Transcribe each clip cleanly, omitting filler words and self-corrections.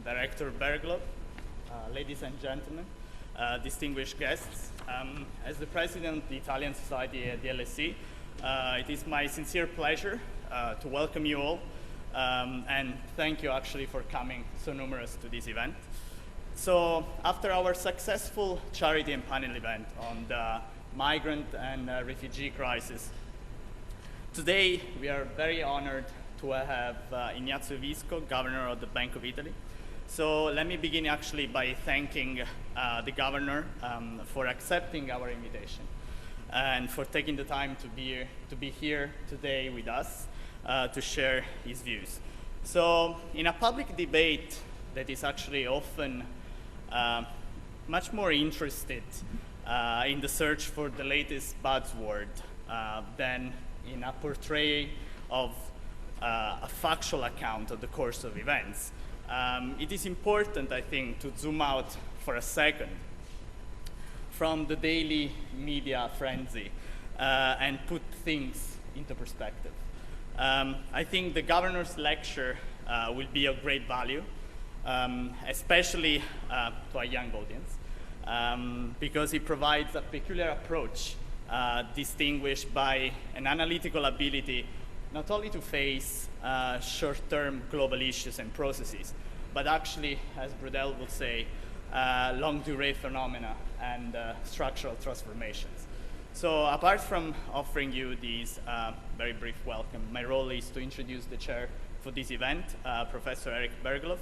Director Berglof, ladies and gentlemen, distinguished guests. As the president of the Italian Society at the LSE, it is my sincere pleasure to welcome you all and thank you actually for coming so numerous to this event. So after our successful charity and panel event on the migrant and refugee crisis, today we are very honored to have Ignazio Visco, Governor of the Bank of Italy. So let me begin actually by thanking the Governor for accepting our invitation and for taking the time to be here today with us to share his views. So in a public debate that is actually often much more interested in the search for the latest buzzword than in a portrayal of a factual account of the course of events. It is important, I think, to zoom out for a second from the daily media frenzy and put things into perspective. I think the Governor's lecture will be of great value, especially to a young audience, because it provides a peculiar approach distinguished by an analytical ability not only to face short-term global issues and processes, but actually, as Brodel would say, long-durée phenomena and structural transformations. So apart from offering you these very brief welcome, my role is to introduce the chair for this event, Professor Erik Berglof.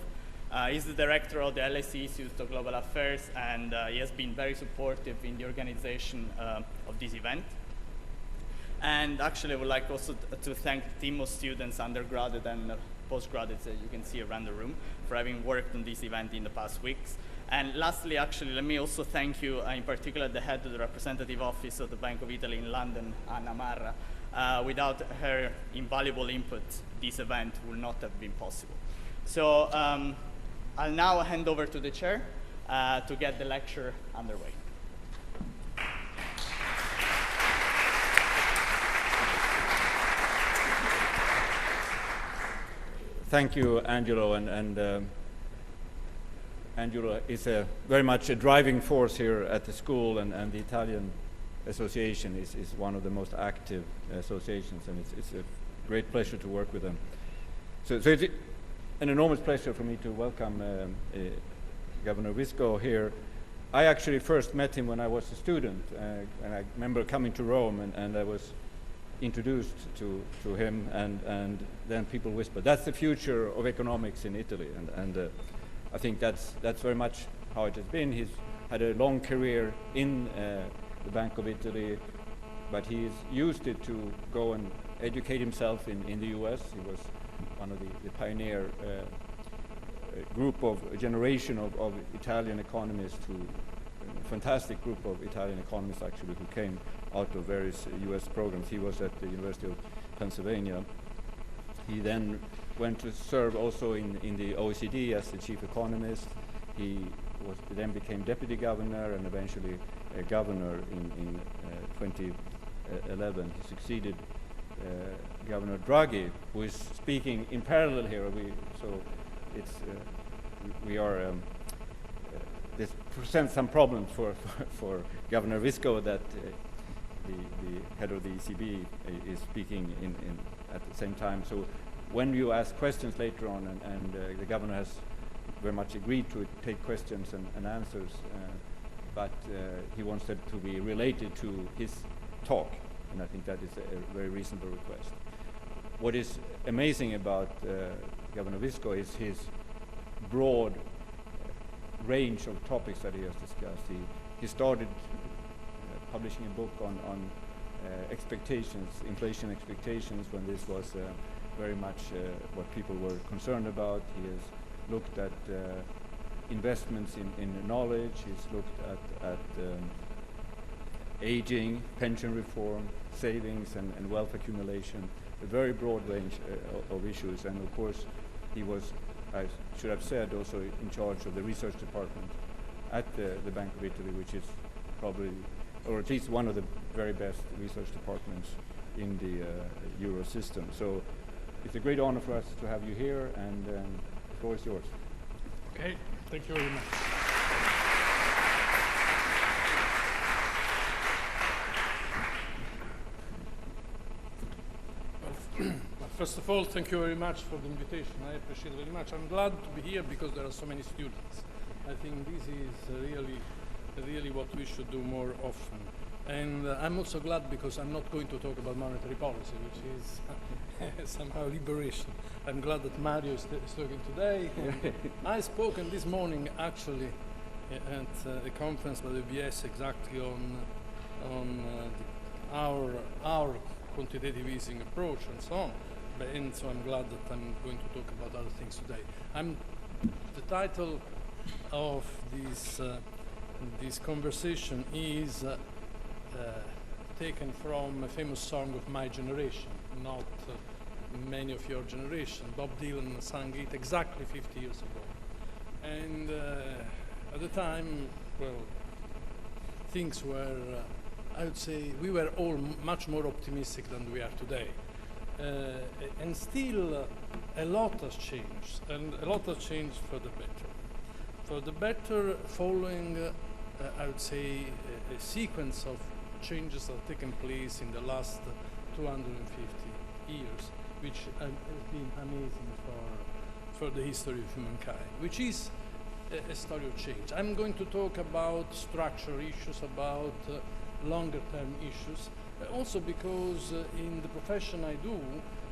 He's the director of the LSE Institute of Global Affairs, and he has been very supportive in the organization of this event. And actually, I would like also to thank the team of students, undergraduate and postgraduates that you can see around the room for having worked on this event in the past weeks. And lastly, actually, let me also thank you, in particular, the head of the representative office of the Bank of Italy in London, Anna Marra. Without her invaluable input, this event would not have been possible. So I'll now hand over to the chair to get the lecture underway. Thank you, Angelo, and Angelo is very much a driving force here at the school, and the Italian Association is one of the most active associations, and it's a great pleasure to work with them. So it's an enormous pleasure for me to welcome Governor Visco here. I actually first met him when I was a student, and I remember coming to Rome, and I was introduced to him, and then people whispered, that's the future of economics in Italy, and I think that's very much how it has been. He's had a long career in the Bank of Italy, but he's used it to go and educate himself in the US. He was one of the pioneer a generation of Italian economists, a fantastic group of Italian economists actually, who came out of various US programs. He was at the University of Pennsylvania. He then went to serve also in the OECD as the chief economist. He then became deputy governor and eventually a governor in 2011. He succeeded Governor Draghi, who is speaking in parallel here. This presents some problems for Governor Visco that the head of the ECB is speaking at the same time. So when you ask questions later on, and the governor has very much agreed to take questions and answers, but he wants them to be related to his talk, and I think that is a very reasonable request. What is amazing about Governor Visco is his broad range of topics that he has discussed. He started publishing a book on expectations, inflation expectations, when this was very much what people were concerned about. He has looked at investments in knowledge. He's looked at aging, pension reform, savings, and wealth accumulation, a very broad range of issues. And of course, he was, I should have said, also in charge of the research department at the Bank of Italy, which is probably, or at least one of the very best research departments in the Euro system. So it's a great honor for us to have you here, and the floor is yours. Okay. Okay, thank you very much. Well, first of all, thank you very much for the invitation. I appreciate it very much. I'm glad to be here because there are so many students. I think this is really what we should do more often. And I'm also glad because I'm not going to talk about monetary policy, which is somehow liberation. I'm glad that Mario is talking today. I spoke this morning actually at a conference by the BS exactly on our quantitative easing approach and so on. And so I'm glad that I'm going to talk about other things today. The title of this conversation is taken from a famous song of my generation, not many of your generation. Bob Dylan sang it exactly 50 years ago. And at the time, well, things were, I would say, we were all much more optimistic than we are today. And still, a lot has changed, and a lot has changed for the better. For the better, following, I would say, a sequence of changes that have taken place in the last 250 years, which has been amazing for the history of humankind, which is a story of change. I'm going to talk about structural issues, about longer-term issues, also because in the profession I do,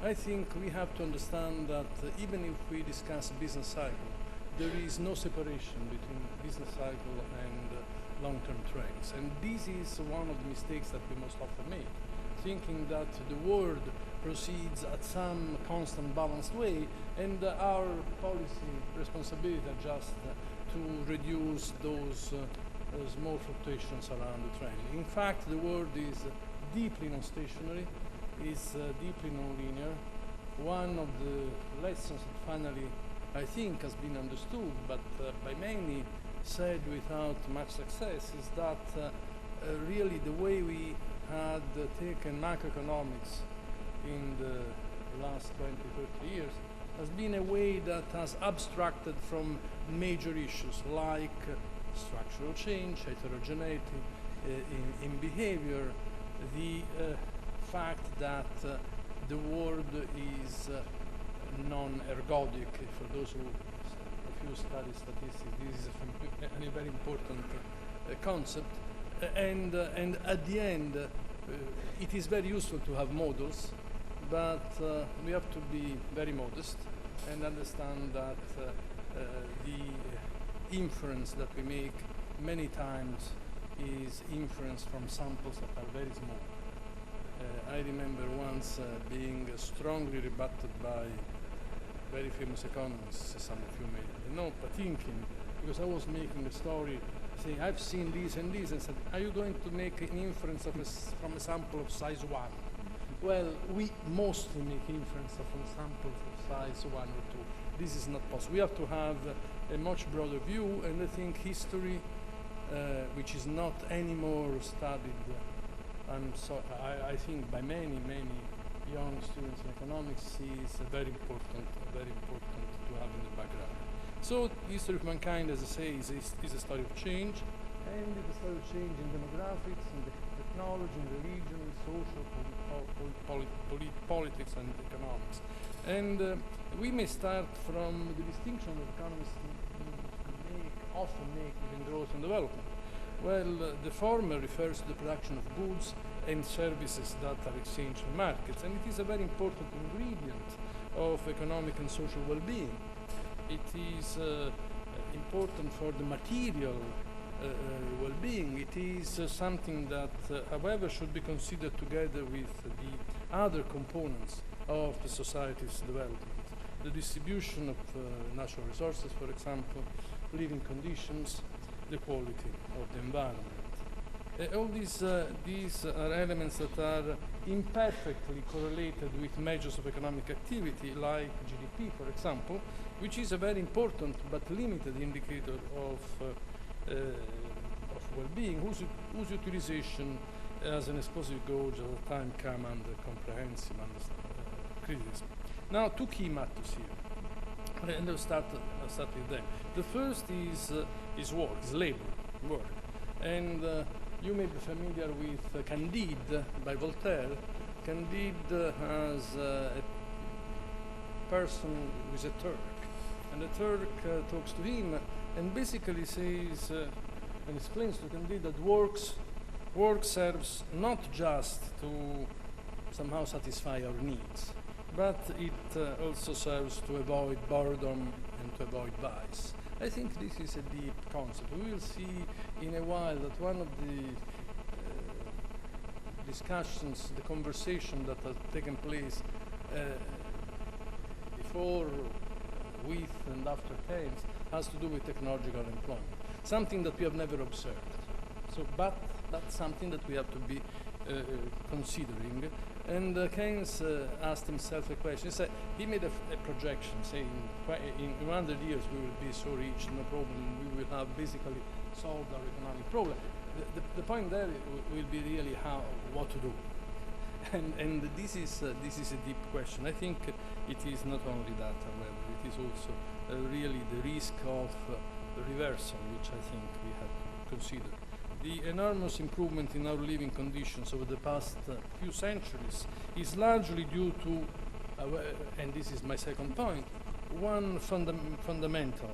I think we have to understand that even if we discuss business cycle, there is no separation between business cycle and long-term trends. And this is one of the mistakes that we most often make, thinking that the world proceeds at some constant balanced way and our policy responsibility are just to reduce those small fluctuations around the trend. In fact, the world is deeply non-stationary, is deeply non-linear. One of the lessons that finally, I think, has been understood, but by many said without much success, is that really the way we had taken macroeconomics in the last 20, 30 years has been a way that has abstracted from major issues like structural change, heterogeneity in behavior, the fact that the world is non-ergodic. For those who study statistics, this is a very important concept. And at the end, it is very useful to have models, but we have to be very modest and understand that the inference that we make many times is inference from samples that are very small. I remember once being strongly rebutted by very famous economists, some of you may know, Patinkin, because I was making a story saying, I've seen this and this, and said, are you going to make an inference of from a sample of size 1? Well, we mostly make inference from samples of size 1 or 2. This is not possible. We have to have a much broader view, and I think history, which is not anymore studied, I think by many young students in economics, is very important to have in the background. So, history of mankind, as I say, is a story of change, and it's a story of change in demographics, in the technology, in religion, social, politics, and economics. And we may start from the distinction that economists often make between growth and development. Well, the former refers to the production of goods and services that are exchanged in markets, and it is a very important ingredient of economic and social well-being. It is important for the material well-being. It is something that, however, should be considered together with the other components of the society's development. The distribution of natural resources, for example, living conditions, the quality of the environment. All these are elements that are imperfectly correlated with measures of economic activity, like GDP, for example, which is a very important but limited indicator of well-being, whose utilization as an explosive gauge at the time come under comprehensive criticism. Now, two key matters here. And I'll start with them. The first is work, is labor, work. And you may be familiar with Candide by Voltaire. Candide has a person who is a Turk. And the Turk talks to him and basically says, and explains to Candide that work serves not just to somehow satisfy our needs, but it also serves to avoid boredom and to avoid vice. I think this is a deep concept. We will see in a while that one of the discussions, the conversation that has taken place before, with and after Keynes has to do with technological employment, something that we have never observed. So, but that's something that we have to be considering. And Keynes asked himself a question. He said, he made a projection, saying in 100 years we will be so rich, no problem, we will have basically solved our economic problem. The point there will be really what to do. And this is a deep question. I think it is not only that, however, it is also really the risk of reversal, which I think we have to consider. The enormous improvement in our living conditions over the past few centuries is largely due to, and this is my second point, one fundamental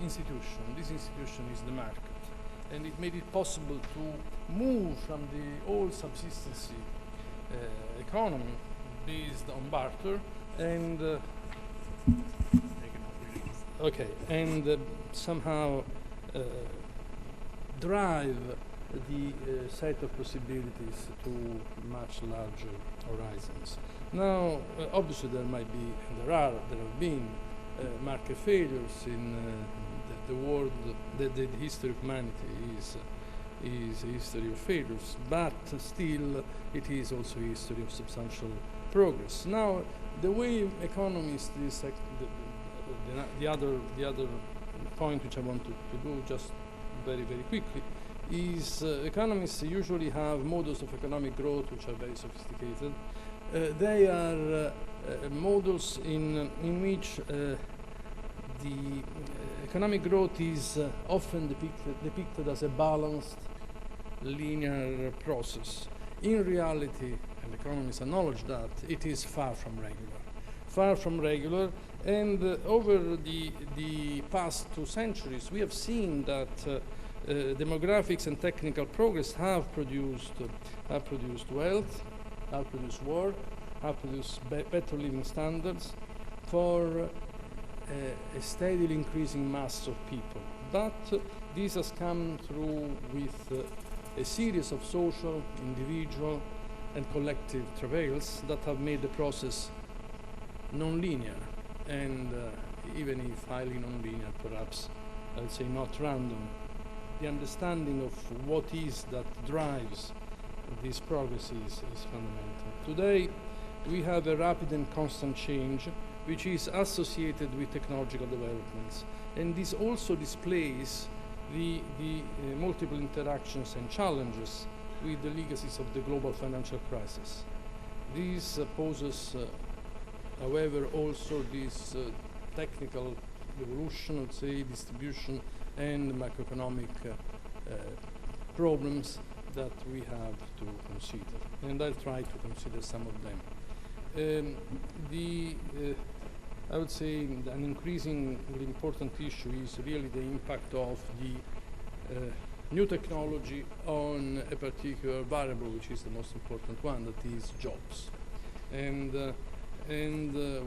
institution. This institution is the market. And it made it possible to move from the old subsistence economy based on barter and somehow drive the set of possibilities to much larger horizons. Now, obviously, there have been market failures in the world. The history of humanity is a history of failures, but still it is also a history of substantial progress. Now, the way economists, the other point which I want to do just very, very quickly, is economists usually have models of economic growth which are very sophisticated. They are models in which the economic growth is often depicted as a balanced, linear process. In reality, and economists acknowledge that, it is far from regular. Far from regular, and over the past 2 centuries, we have seen that demographics and technical progress have produced wealth, have produced work, have produced better living standards for a steadily increasing mass of people. But this has come through with a series of social, individual, and collective travails that have made the process non-linear, and even if highly non-linear, perhaps I would say not random. The understanding of what is that drives this progress is fundamental. Today, we have a rapid and constant change which is associated with technological developments, and this also displays the multiple interactions and challenges with the legacies of the global financial crisis. This poses, however, also this technical evolution, I would say, distribution and macroeconomic problems that we have to consider, and I'll try to consider some of them. I would say an increasingly important issue is really the impact of the new technology on a particular variable, which is the most important one, that is jobs. And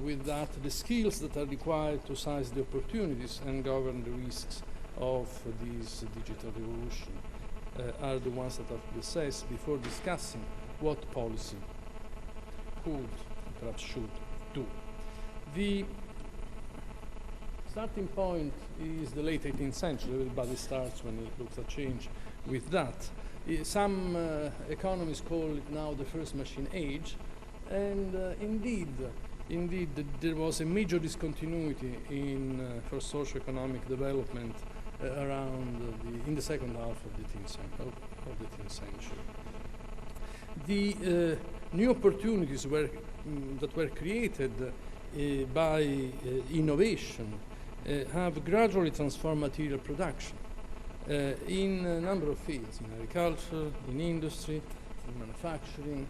with that, the skills that are required to seize the opportunities and govern the risks of this digital revolution are the ones that have to be assessed before discussing what policy could, perhaps should, do. The starting point is the late 18th century. Everybody starts when he looks at change with that. Some economists call it now the first machine age, and indeed, there was a major discontinuity for socio-economic development in the second half of the 18th century. The new opportunities that were created by innovation have gradually transformed material production in a number of fields, in agriculture, in industry, in manufacturing.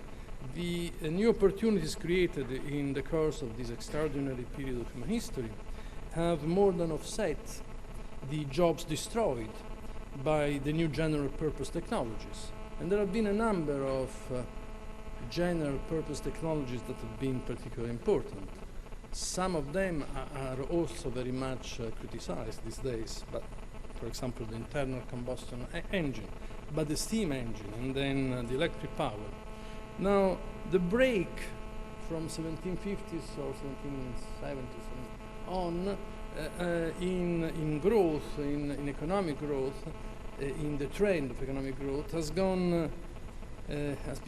The new opportunities created in the course of this extraordinary period of human history have more than offset the jobs destroyed by the new general purpose technologies. And there have been a number of general purpose technologies that have been particularly important. Some of them are also very much criticized these days, but for example the internal combustion engine, but the steam engine, and then the electric power. Now the break from 1750s or 1770s on in growth, in economic growth, in the trend of economic growth has been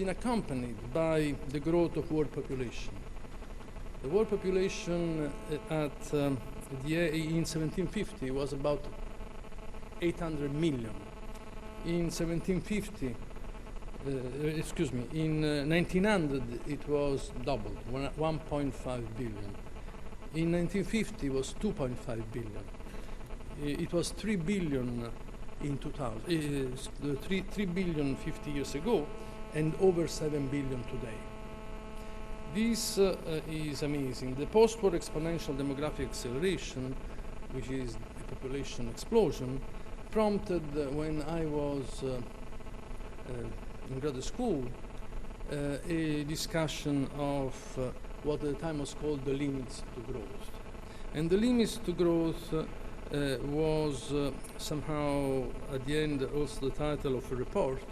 accompanied by the growth of world population. The world population in 1750 was about 800 million. In 1750, in 1900 it was doubled, 1.5 billion. In 1950 it was 2.5 billion. It was 3 billion in 2000, 3 billion 50 years ago, and over 7 billion today. This is amazing. The post-war exponential demographic acceleration, which is a population explosion, prompted, when I was in graduate school, a discussion of what at the time was called the limits to growth. And the limits to growth was somehow at the end also the title of a report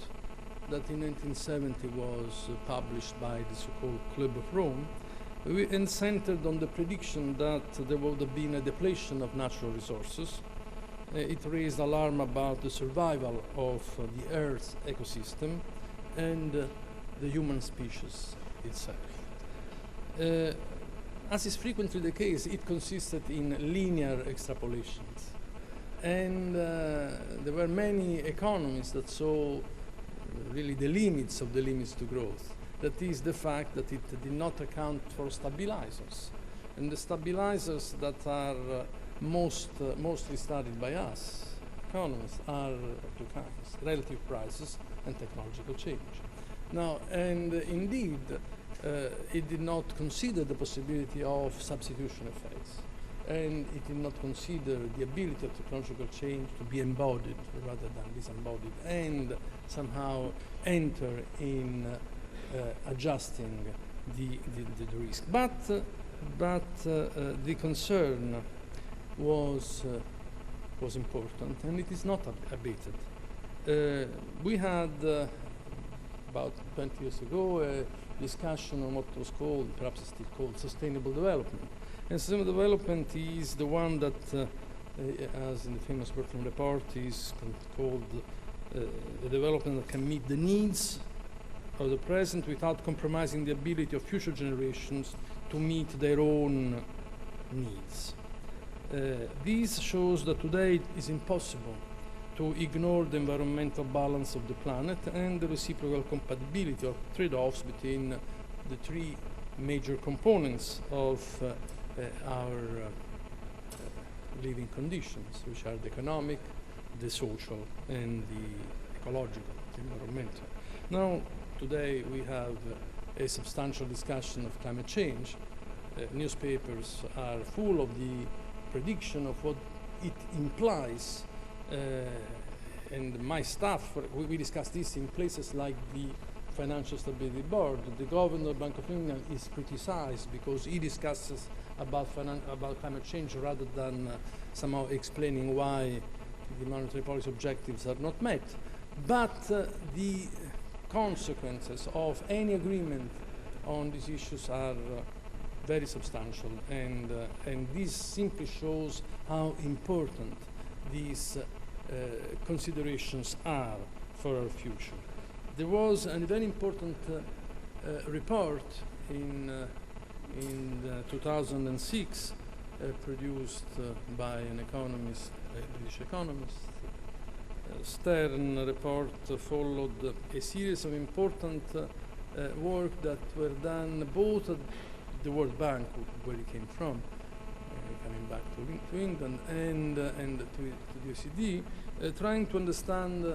that in 1970 was published by the so-called Club of Rome, and centered on the prediction that there would have been a depletion of natural resources. It raised alarm about the survival of the Earth's ecosystem and the human species itself. As is frequently the case, it consisted in linear extrapolations. And there were many economists that saw really the limits of the limits to growth. That is the fact that it did not account for stabilizers. And the stabilizers that are mostly studied by us, economists, are two kinds: relative prices and technological change. Now, and indeed, it did not consider the possibility of substitution effects, and it did not consider the ability of technological change to be embodied rather than disembodied, and somehow enter in adjusting the risk. But the concern was important, and it is not abated. We had about 20 years ago a discussion on what was called, perhaps it's still called, sustainable development. And sustainable development is the one that, as in the famous Berglof report, is called the development that can meet the needs of the present without compromising the ability of future generations to meet their own needs. This shows that today it is impossible to ignore the environmental balance of the planet and the reciprocal compatibility or trade-offs between the three major components of our living conditions, which are the economic, the social, and the ecological, the environmental. Now, today we have a substantial discussion of climate change. Newspapers are full of the prediction of what it implies, and my staff, we discussed this in places like the Financial Stability Board. The governor of Bank of England is criticized because he discusses about climate change rather than somehow explaining why the monetary policy objectives are not met. But the consequences of any agreement on these issues are very substantial, and this simply shows how important these considerations are for our future. There was a very important report in 2006 produced by an economist, a British economist. Stern report followed a series of important work that were done both at the World Bank, where he came from, coming back to England, and to the OECD, trying to understand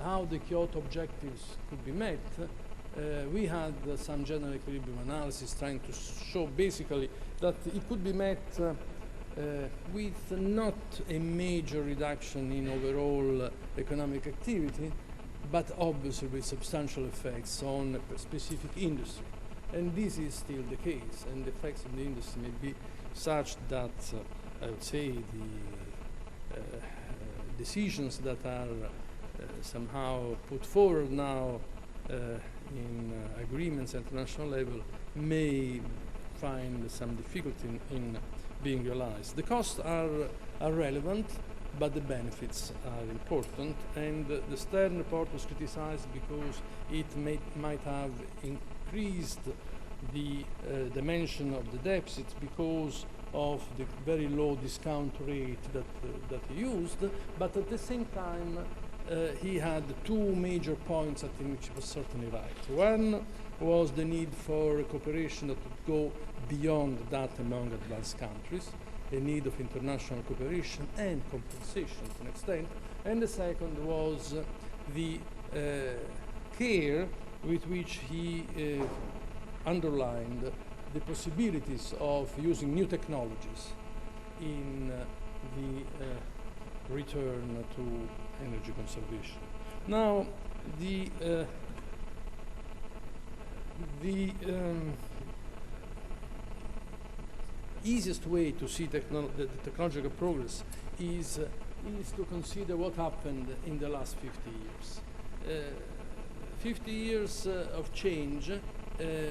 how the Kyoto objectives could be met. We had some general equilibrium analysis trying to show basically that it could be met with not a major reduction in overall economic activity, but obviously with substantial effects on a specific industry. And this is still the case, and the effects on the industry may be such that I would say the decisions that are somehow put forward now in agreements at international level may find some difficulty in being realized. The costs are relevant, but the benefits are important, and the Stern report was criticized because it might have increased the dimension of the deficit because of the very low discount rate that he used, but at the same time he had two major points I think which was certainly right. One was the need for cooperation that would go beyond that among advanced countries, a need of international cooperation and compensation to an extent, and the second was the care with which he underlined the possibilities of using new technologies in the return to energy conservation. Now, the easiest way to see the technological progress is to consider what happened in the last 50 years. 50 years of change.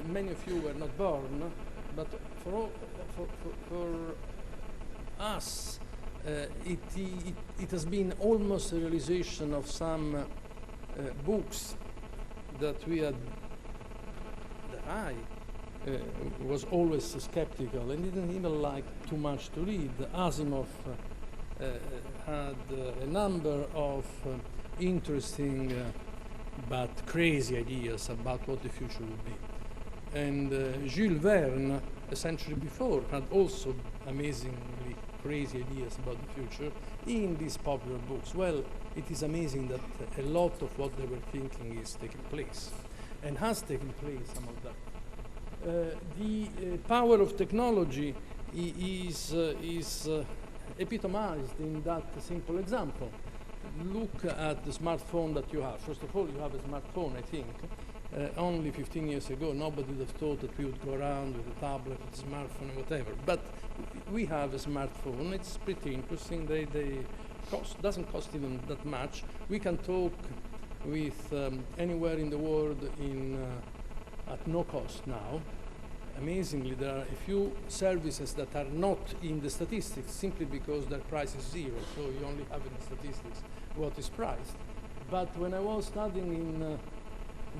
Many of you were not born, but for us, it has been almost a realization of some books that we had, that I was always skeptical and didn't even like too much to read. Asimov had a number of interesting but crazy ideas about what the future would be. And Jules Verne, a century before, had also amazingly crazy ideas about the future in these popular books. Well, it is amazing that a lot of what they were thinking is taking place, and has taken place, some of that. The power of technology is epitomized in that simple example. Look at the smartphone that you have. First of all, you have a smartphone, I think. Only 15 years ago, nobody would have thought that we would go around with a tablet, a smartphone, whatever. But we have a smartphone. It's pretty interesting. They doesn't cost even that much. We can talk with anywhere in the world at no cost now. Amazingly, there are a few services that are not in the statistics simply because their price is zero. So you only have in the statistics what is priced. But when I was studying in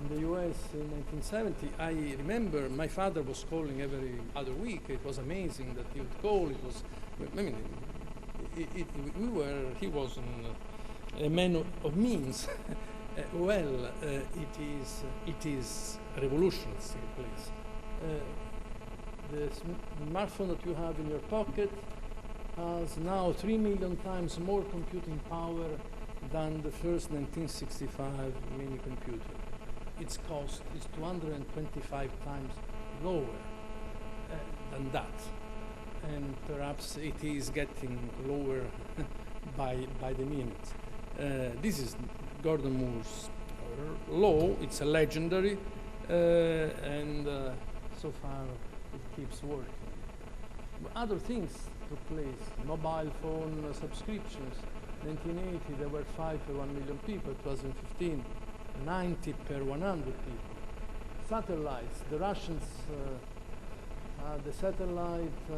the US in 1970, I remember my father was calling every other week. It was amazing that he would call. It was, I mean, he was a man of means. Well, it is a revolution that's taking place. The smartphone that you have in your pocket has now 3 million times more computing power than the first 1965 mini computer. Its cost is 225 times lower than that, and perhaps it is getting lower by the minute. This is Gordon Moore's law. It's a legendary, and so far it keeps working. But other things took place. Mobile phone subscriptions. 1980 there were 5 per 1 million people. 2015, 90 per 100 people. Satellites. The Russians had the satellite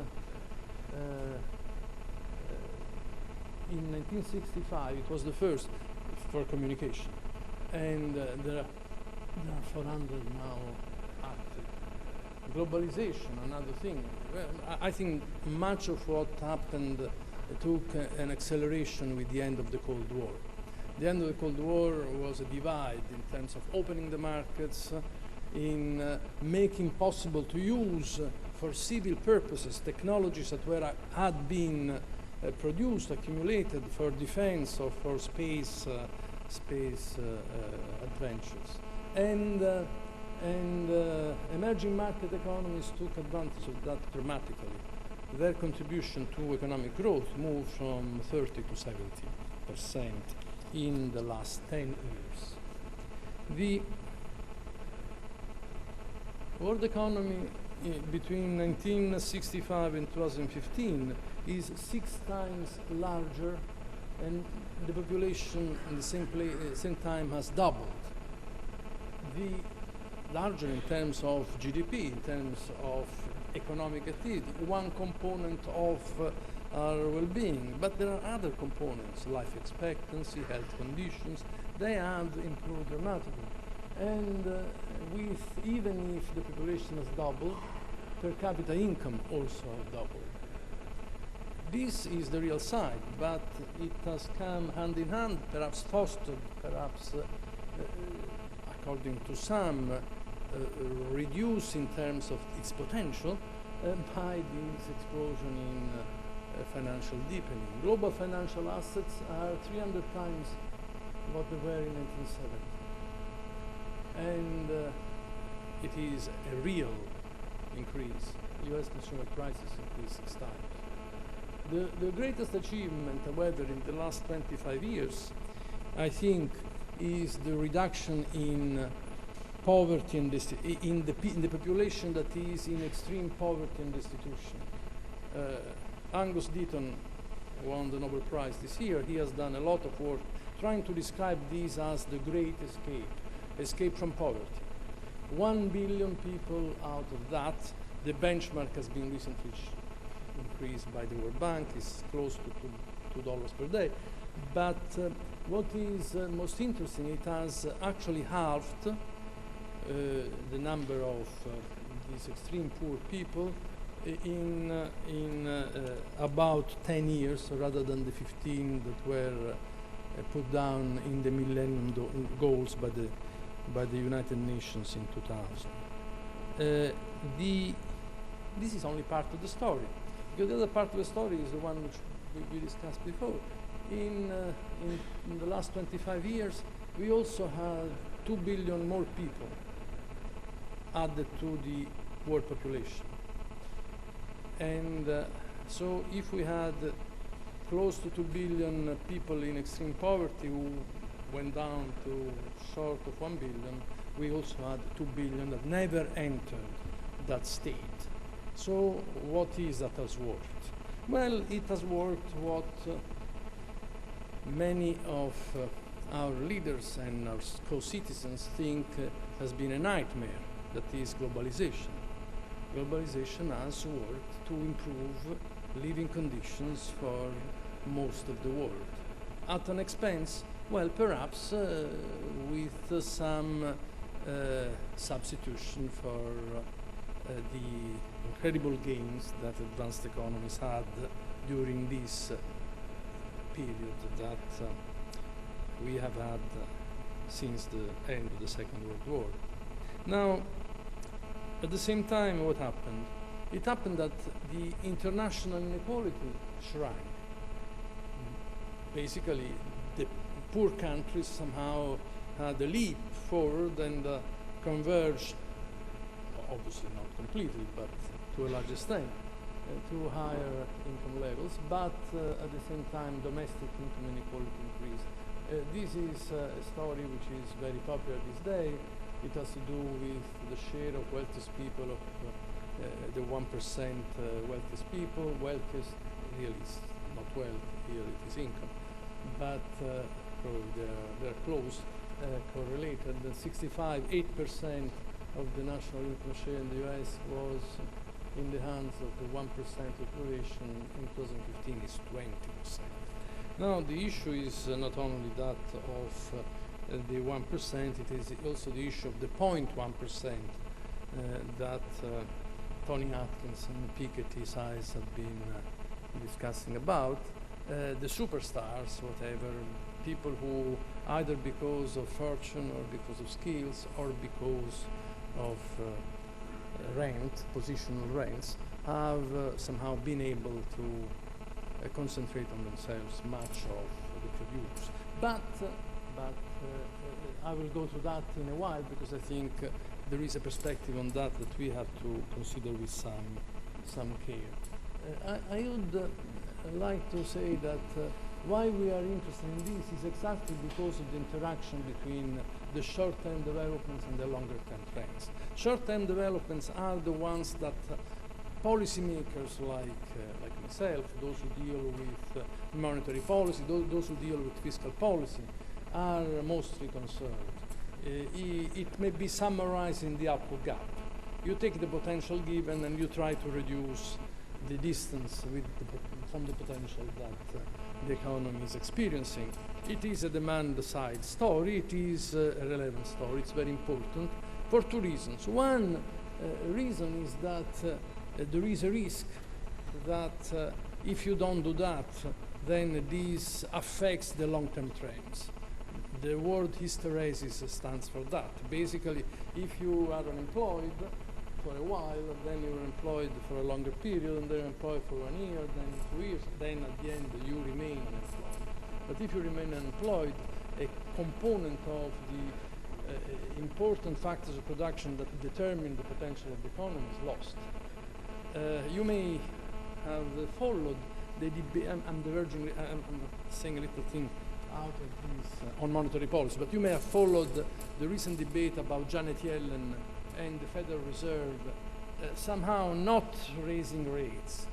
in 1965. It was the first for communication, and there are 400 now active. Globalization, another thing. Well, I think much of what happened took an acceleration with the end of the Cold War. The end of the Cold War was a divide in terms of opening the markets, in making possible to use for civil purposes, technologies that had been produced, accumulated for defense or for space adventures. And emerging market economies took advantage of that dramatically. Their contribution to economic growth moved from 30 to 70% in the last 10 years. The world economy between 1965 and 2015 is 6 times larger, and the population in the same time has doubled. The larger in terms of GDP, in terms of economic activity, one component of our well-being, but there are other components, life expectancy, health conditions, they have improved dramatically. And even if the population has doubled, per capita income also has doubled. This is the real side, but it has come hand in hand, perhaps fostered, perhaps according to some, reduced in terms of its potential by this explosion in financial deepening. Global financial assets are 300 times what they were in 1970. And it is a real increase. US consumer prices increased 6 times. The greatest achievement, however, in the last 25 years, I think, is the reduction in poverty and in the population that is in extreme poverty and destitution. Angus Deaton won the Nobel Prize this year. He has done a lot of work trying to describe this as the great escape from poverty. 1 billion people out of that. The benchmark has been recently increased by the World Bank, is close to $2 per day. But what is most interesting, it has actually halved the number of these extreme poor people in about 10 years, rather than the 15 that were put down in the Millennium Goals by the United Nations in 2000. This is only part of the story, because the other part of the story is the one which we discussed before. In the last 25 years, we also had 2 billion more people added to the world population. And so if we had close to 2 billion people in extreme poverty who went down to short of 1 billion, we also had 2 billion that never entered that state. So what is that has worked? Well, it has worked what many of our leaders and our co-citizens think has been a nightmare, that is globalization. Globalization has worked to improve living conditions for most of the world. At an expense, well, perhaps with some substitution for the incredible gains that advanced economies had during this period that we have had since the end of the Second World War. Now, at the same time, what happened? It happened that the international inequality shrank. Basically, the poor countries somehow had a leap forward and converged, obviously not completely, but to a large extent, to higher income levels, but at the same time, domestic income inequality increased. This is a story which is very popular this day. It has to do with the share of wealthiest people, of the 1% wealthiest people. Wealthiest really is not wealth, here it is income. But probably they're close, correlated. 8% of the national income share in the US was in the hands of the 1% of the population. In 2015 is 20%. Now the issue is not only that of the 1%, it is also the issue of the 0.1% that Tony Atkins and Piketty size have been discussing about. The superstars, whatever, people who either because of fortune or because of skills or because of positional rents, have somehow been able to concentrate on themselves much of the produce. But I will go to that in a while, because I think there is a perspective on that that we have to consider with some care. I would like to say that why we are interested in this is exactly because of the interaction between the short-term developments and the longer-term trends. Short-term developments are the ones that policymakers like myself, those who deal with monetary policy, those who deal with fiscal policy, are mostly concerned. It may be summarized in the output gap. You take the potential given and you try to reduce the distance from the potential that the economy is experiencing. It is a demand-side story. It is a relevant story. It's very important for two reasons. One reason is that there is a risk that if you don't do that, then this affects the long-term trends. The word hysteresis stands for that. Basically, if you are unemployed for a while, then you're employed for a longer period, and then you're employed for 1 year, then 2 years, then at the end you remain unemployed. But if you remain unemployed, a component of the important factors of production that determine the potential of the economy is lost. You may have followed the debate. I'm saying a little thing out of this on monetary policy, but you may have followed the recent debate about Janet Yellen and the Federal Reserve somehow not raising rates.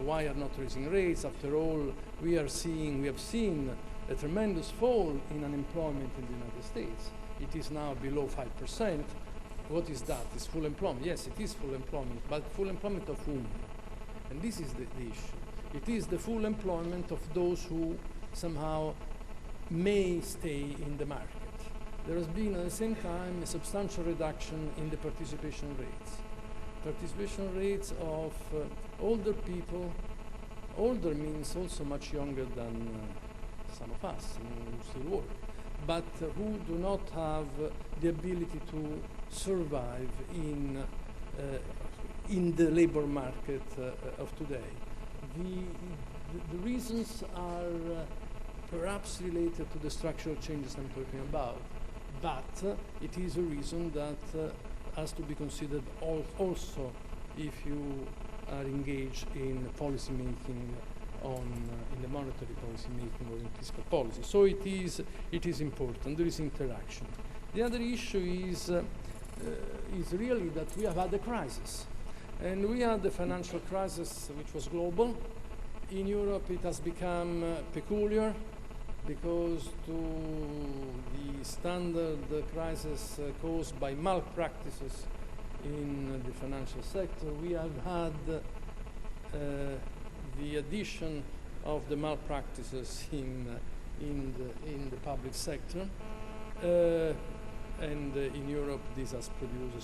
Why are not raising rates? After all, we have seen a tremendous fall in unemployment in the United States. It is now below 5%. What is that? It's full employment. Yes, it is full employment, but full employment of whom? And this is the issue. It is the full employment of those who somehow may stay in the market. There has been at the same time a substantial reduction in the participation rates. Participation rates of older people. Older means also much younger than some of us who still work, but who do not have the ability to survive in the labor market of today. The reasons are perhaps related to the structural changes I'm talking about, but it is a reason that has to be considered also if you are engaged in policy making in the monetary policy making or in fiscal policy. So it is important. There is interaction. The other issue is really that we have had a crisis, and we had the financial crisis which was global. In Europe, it has become peculiar because to the standard crisis caused by malpractices in the financial sector, we have had the addition of the malpractices in the public sector, and in Europe this has produced a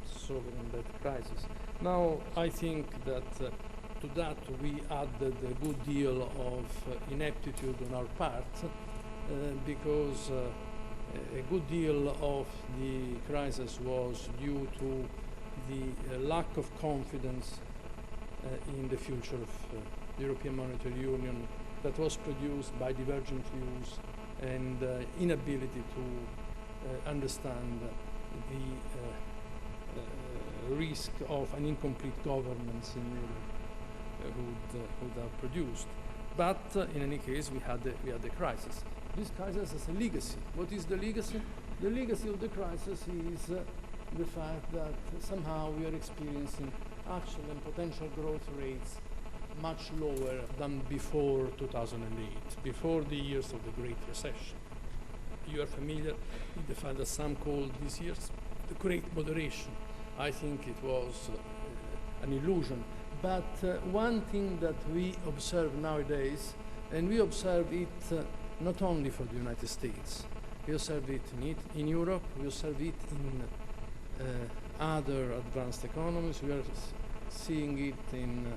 sovereign debt crisis. Now I think that to that we added a good deal of ineptitude on our part, because a good deal of the crisis was due to the lack of confidence in the future of the European Monetary Union that was produced by divergent views and inability to understand the risk of an incomplete governance in Europe would have produced. But in any case, we had the crisis. This crisis has a legacy. What is the legacy? The legacy of the crisis is the fact that somehow we are experiencing actual and potential growth rates much lower than before 2008, before the years of the Great Recession. You are familiar with the fact that some called these years the Great Moderation. I think it was an illusion. But one thing that we observe nowadays, and we observe it not only for the United States, we observe it in Europe, we observe it in other advanced economies, we are seeing it in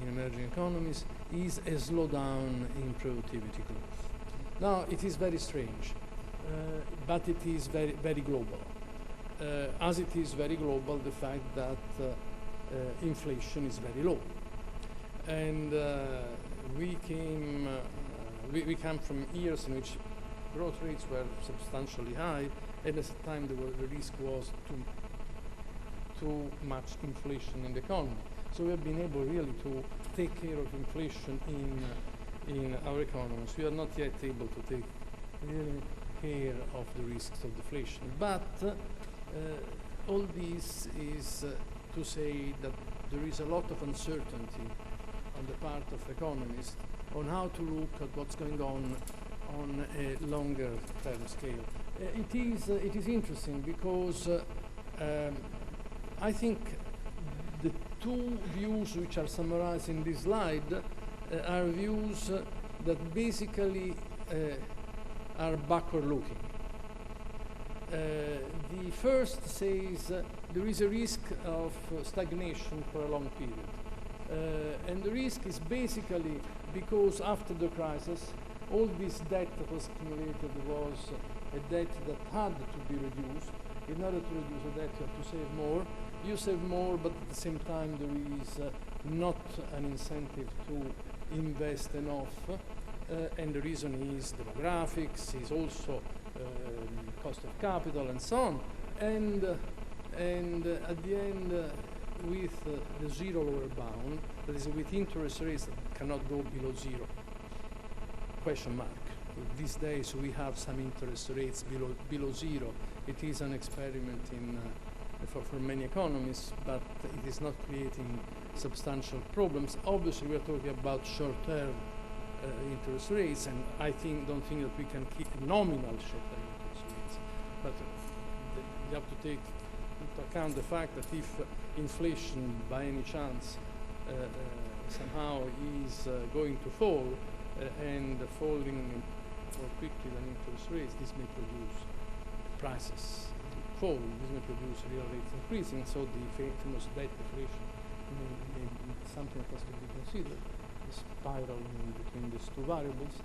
emerging economies, is a slowdown in productivity growth. Now, it is very strange, but it is very, very global. as it is very global, the fact that inflation is very low. And we come from years in which growth rates were substantially high, and at the time the risk was too much inflation in the economy. So we have been able really to take care of inflation in our economies. We are not yet able to take really care of the risks of deflation. But all this is to say that there is a lot of uncertainty on the part of economists on how to look at what's going on a longer term scale. It is interesting because I think the two views which are summarized in this slide are views that basically are backward looking. The first says there is a risk of stagnation for a long period. And the risk is basically because after the crisis, all this debt that was accumulated was a debt that had to be reduced. In order to reduce a debt, you have to save more. You save more, but at the same time, there is not an incentive to invest enough. And the reason is demographics, is also cost of capital, and so on. And at the end, with the zero lower bound, that is, with interest rates that cannot go below zero, question mark. These days we have some interest rates below zero. It is an experiment for many economists, but it is not creating substantial problems. Obviously, we are talking about short-term interest rates, and I don't think that we can keep nominal short-term interest rates. But you have to take into account the fact that if inflation, by any chance, somehow is going to fall and falling more quickly than interest rates, this may produce prices fall, this may produce real rates increasing, so the famous debt deflation may be something that has to be considered, the spiral in between these two variables.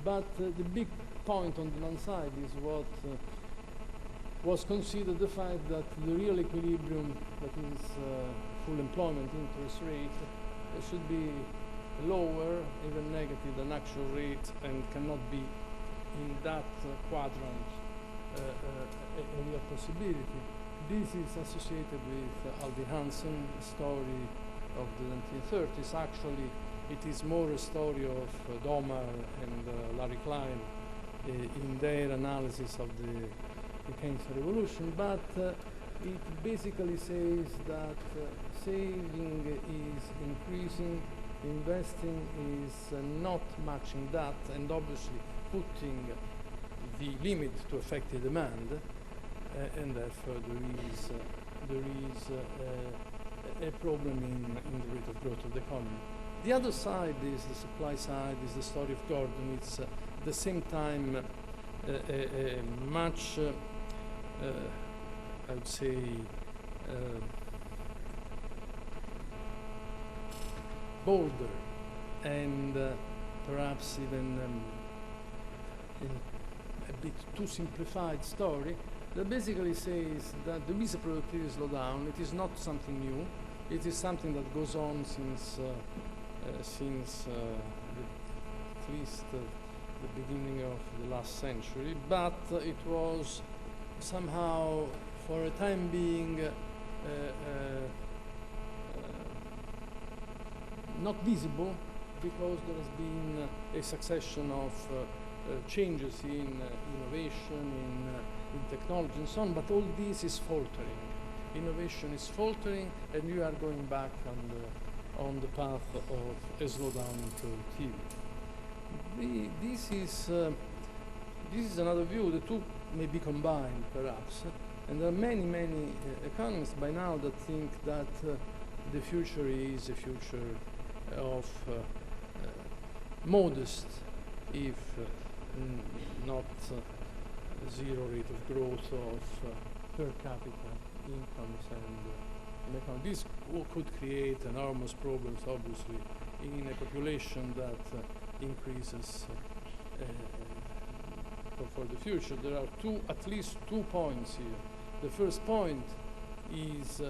But the big point on the one side is what was considered the fact that the real equilibrium, that is full employment interest rate, should be lower, even negative, than actual rate, and cannot be in that quadrant a real possibility. This is associated with Alvin Hansen, story of the 1930s. Actually, it is more a story of Domar and Larry Klein in their analysis of the Keynesian revolution, but it basically says that saving is increasing, investing is not matching that, and obviously putting the limit to effective demand, and therefore there is a problem in the rate of growth of the economy. The other side is the supply side, is the story of Gordon. It's at the same time a much, I would say, bolder and perhaps even a bit too simplified story that basically says that there is a productivity slowdown. It is not something new. It is something that goes on since at least the beginning of the last century, but it was somehow, for a time being, not visible, because there has been a succession of changes in innovation, in technology and so on, but all this is faltering. Innovation is faltering, and we are going back on the path of a slowdown in productivity. This is another view. The two may be combined, perhaps, and there are many economists by now that think that the future is a future of modest, if not zero rate of growth of per capita incomes and economy. This could create enormous problems, obviously, in a population that increases for the future. There are at least two points here. The first point is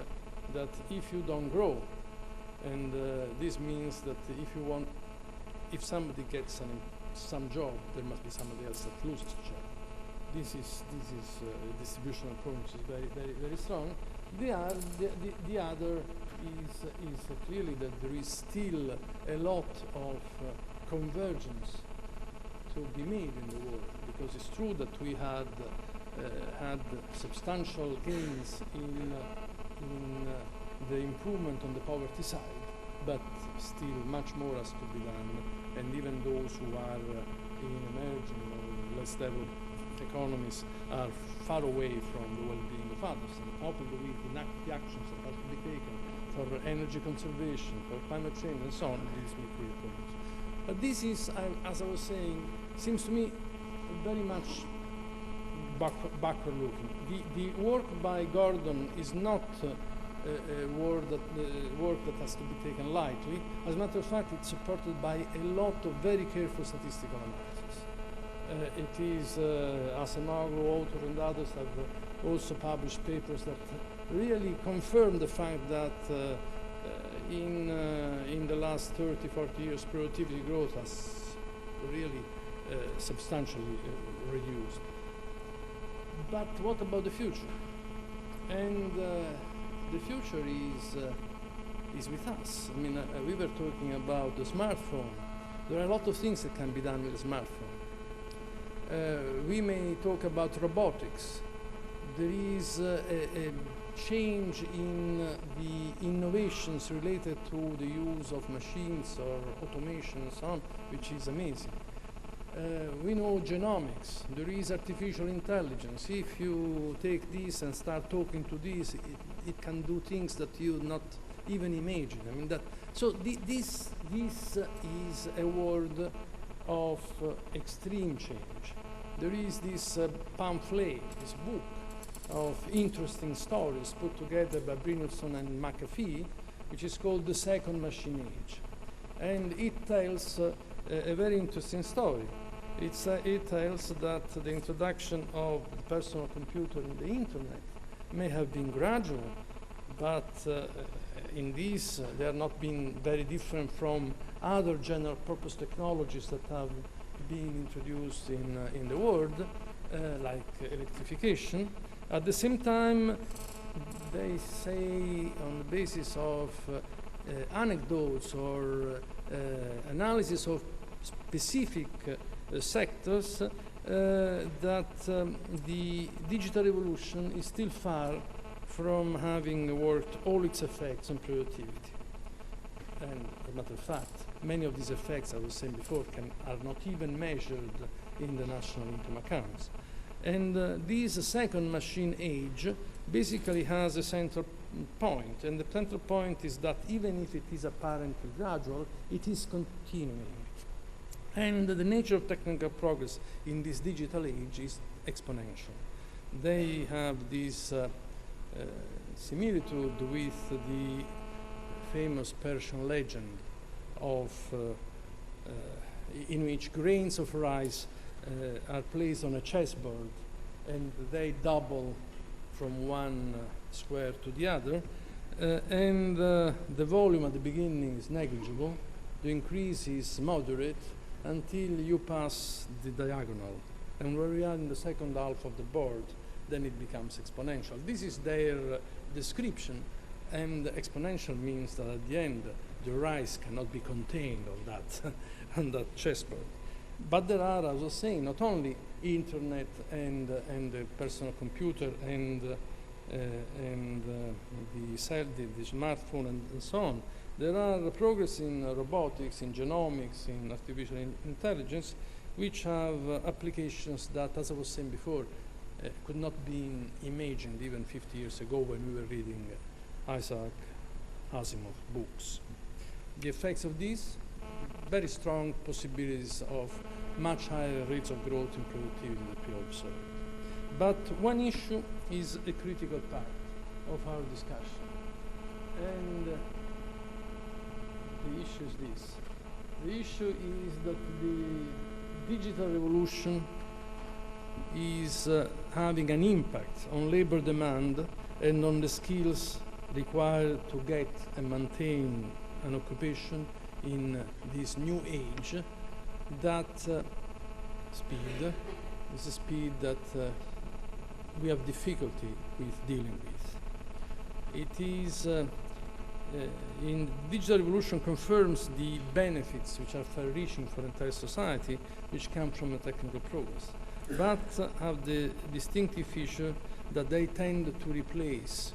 that if you don't grow, and this means that if somebody gets some job, there must be somebody else that loses the job. This is distributional approach is very strong. The other is clearly that there is still a lot of convergence to be made in the world, because it's true that we had substantial gains in the improvement on the poverty side, but still much more has to be done, and even those who are in emerging or less developed economies are far away from the well-being of others, and probably we enact the actions that have to be taken for energy conservation, for climate change, and so on. These will create problems. But this is, as I was saying, seems to me very much backward-looking. The work by Gordon is not a work that has to be taken lightly. As a matter of fact, it's supported by a lot of very careful statistical analysis. It is Asemoglu, author, and others have also published papers that really confirm the fact that in the last 30, 40 years, productivity growth has really substantially reduced. But what about the future? And the future is with us. I mean, we were talking about the smartphone. There are a lot of things that can be done with a smartphone. We may talk about robotics. There is a change in the innovations related to the use of machines or automation and so on, which is amazing. We know genomics. There is artificial intelligence. If you take this and start talking to this, it can do things that you not even imagine. I mean that. So this is a world of extreme change. There is this pamphlet, this book of interesting stories put together by Brynjolfsson and McAfee, which is called The Second Machine Age. And it tells a very interesting story. It tells that the introduction of the personal computer and the internet may have been gradual, but in this they are not being very different from other general purpose technologies that have been introduced in the world, like electrification. At the same time, they say, on the basis of anecdotes or analysis of specific sectors, that the digital revolution is still far from having worked all its effects on productivity. And as a matter of fact, many of these effects, I was saying before, are not even measured in the national income accounts. And this second machine age basically has a central point, and the central point is that even if it is apparently gradual, it is continuing. And the nature of technical progress in this digital age is exponential. They have this similitude with the famous Persian legend of in which grains of rice are placed on a chessboard and they double from one square to the other, and the volume at the beginning is negligible, the increase is moderate until you pass the diagonal, and where we are in the second half of the board, then it becomes exponential. This is their description, and exponential means that at the end the rice cannot be contained on that on that chessboard. But there are, as I was saying, not only internet and the personal computer and the smartphone and so on. There are progress in robotics, in genomics, in artificial intelligence, which have applications that, as I was saying before, could not be imagined even 50 years ago when we were reading Isaac Asimov books. The effects of this, very strong possibilities of much higher rates of growth in productivity that we observe. But one issue is a critical part of our discussion. And the issue is this. The issue is that the digital revolution is having an impact on labor demand and on the skills required to get and maintain an occupation in this new age. That speed is a speed that we have difficulty with dealing with. It is in digital revolution confirms the benefits which are far-reaching for entire society, which come from a technical progress, but have the distinctive feature that they tend to replace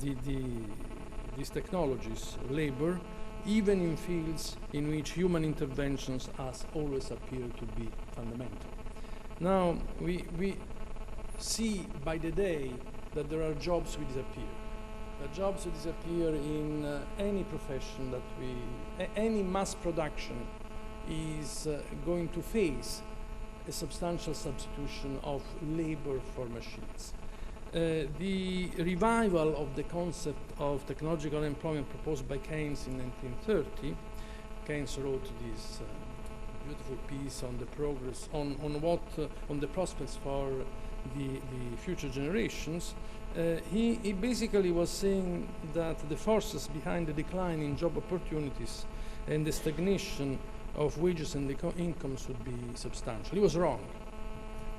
these technologies, labor, even in fields in which human interventions has always appeared to be fundamental. Now, we see by the day that there are jobs which disappear. The jobs which disappear in any profession that any mass production is going to face a substantial substitution of labor for machines. The revival of the concept of technological employment proposed by Keynes in 1930, Keynes wrote this beautiful piece on the progress, on the prospects for the future generations. He basically was saying that the forces behind the decline in job opportunities and the stagnation of wages and incomes would be substantial. He was wrong.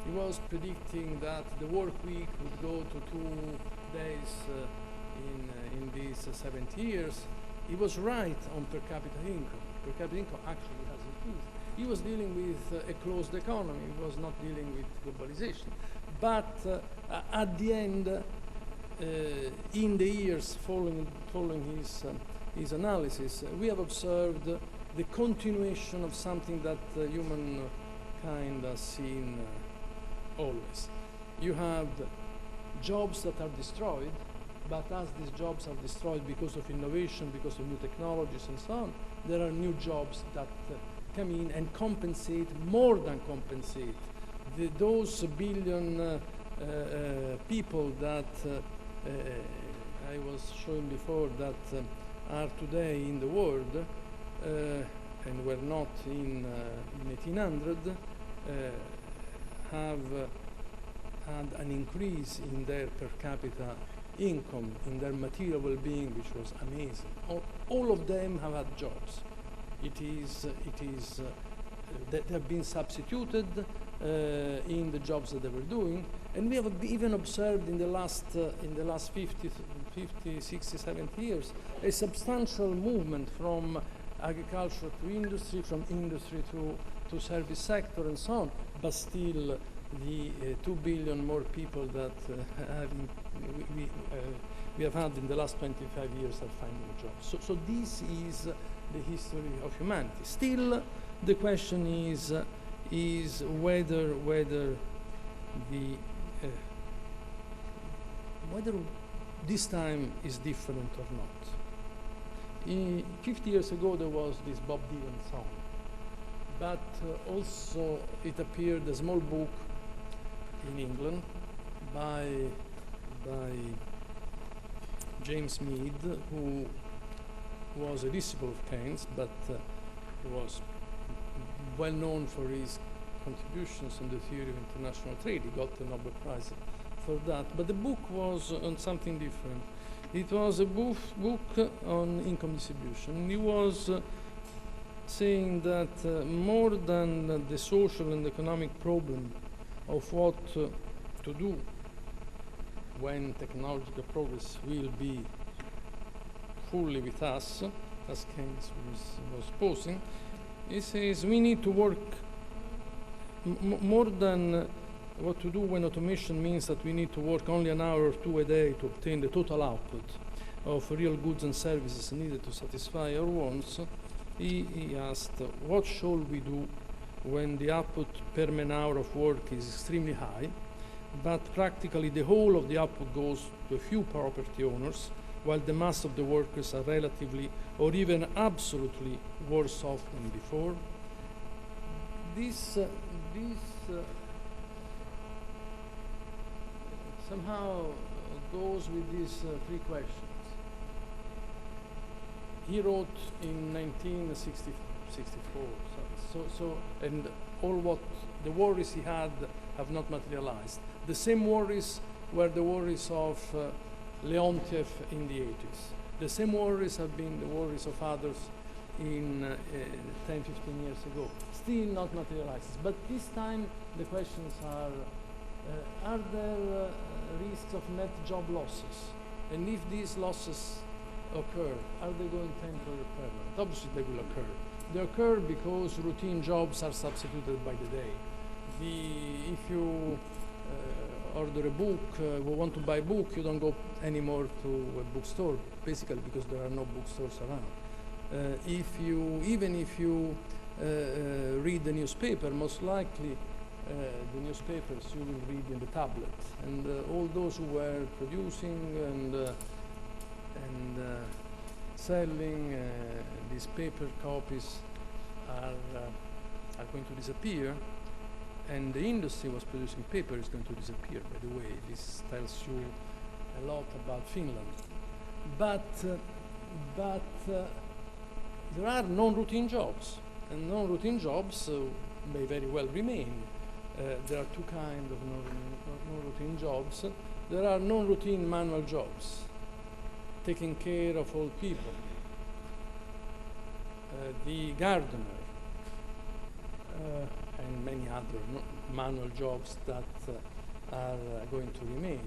He was predicting that the work week would go to 2 days in these 70 years. He was right on per capita income. Per capita income actually has increased. He was dealing with a closed economy. He was not dealing with globalization. But at the end, in the years following his analysis, we have observed the continuation of something that humankind has seen always. You have jobs that are destroyed, but as these jobs are destroyed because of innovation, because of new technologies and so on, there are new jobs that come in and compensate, more than compensate, those billion people that I was showing before that are today in the world and were not in 1800, have had an increase in their per capita income, in their material well-being, which was amazing. All of them have had jobs. They have been substituted in the jobs that they were doing, and we have even observed in the last 50, 60, 70 years a substantial movement from agriculture to industry, from industry to service sector and so on, but still the 2 billion more people that we have had in the last 25 years are finding jobs. So this is the history of humanity. Still, the question is whether this time is different or not. 50 years ago there was this Bob Dylan song, but also it appeared a small book in England by James Mead, who was a disciple of Keynes, but was well known for his contributions on the theory of international trade. He got the Nobel Prize for that. But the book was on something different. It was a book on income distribution. He was saying that more than the social and economic problem of what to do when technological progress will be fully with us, as Keynes was posing, he says we need to work more than what to do when automation means that we need to work only an hour or 2 a day to obtain the total output of real goods and services needed to satisfy our wants. He asked, what shall we do when the output per man hour of work is extremely high, but practically the whole of the output goes to a few property owners, while the mass of the workers are relatively or even absolutely worse off than before? This somehow goes with these 3 questions. He wrote in 1965, 64. And all what the worries he had have not materialized. The same worries were the worries of Leontiev in the 80s. The same worries have been the worries of others in 10, 15 years ago. Still not materialized. But this time the questions are there risks of net job losses? And if these losses occur, are they going temporary or permanent? Obviously they will occur. They occur because routine jobs are substituted by the day. If you order a book, want to buy a book, you don't go anymore to a bookstore, basically because there are no bookstores around. Even if you read the newspaper, most likely the newspapers you will read in the tablet. And all those who were producing and selling these paper copies are going to disappear, and the industry was producing paper is going to disappear, by the way. This tells you a lot about Finland. But there are non-routine jobs, and non-routine jobs may very well remain. There are two kinds of non-routine jobs. There are non-routine manual jobs, taking care of old people. The gardener, and many other manual jobs that are going to remain.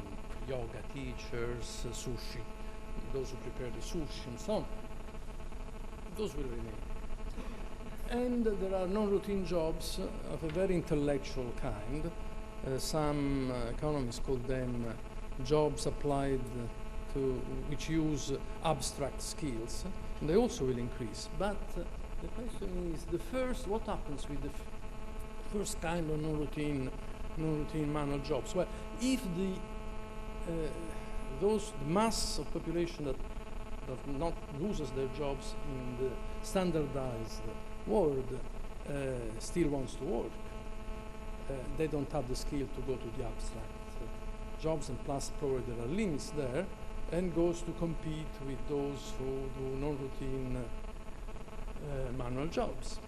Yoga teachers, sushi, those who prepare the sushi and so on. Those will remain. And there are non-routine jobs of a very intellectual kind. Some economists call them jobs applied to which use abstract skills, and they also will increase. But the question is, what happens with the first kind of non-routine manual jobs? Well, if the mass of population that not loses their jobs in the standardized world still wants to work, they don't have the skill to go to the abstract jobs, and plus probably there are limits there, and goes to compete with those who do non-routine manual jobs.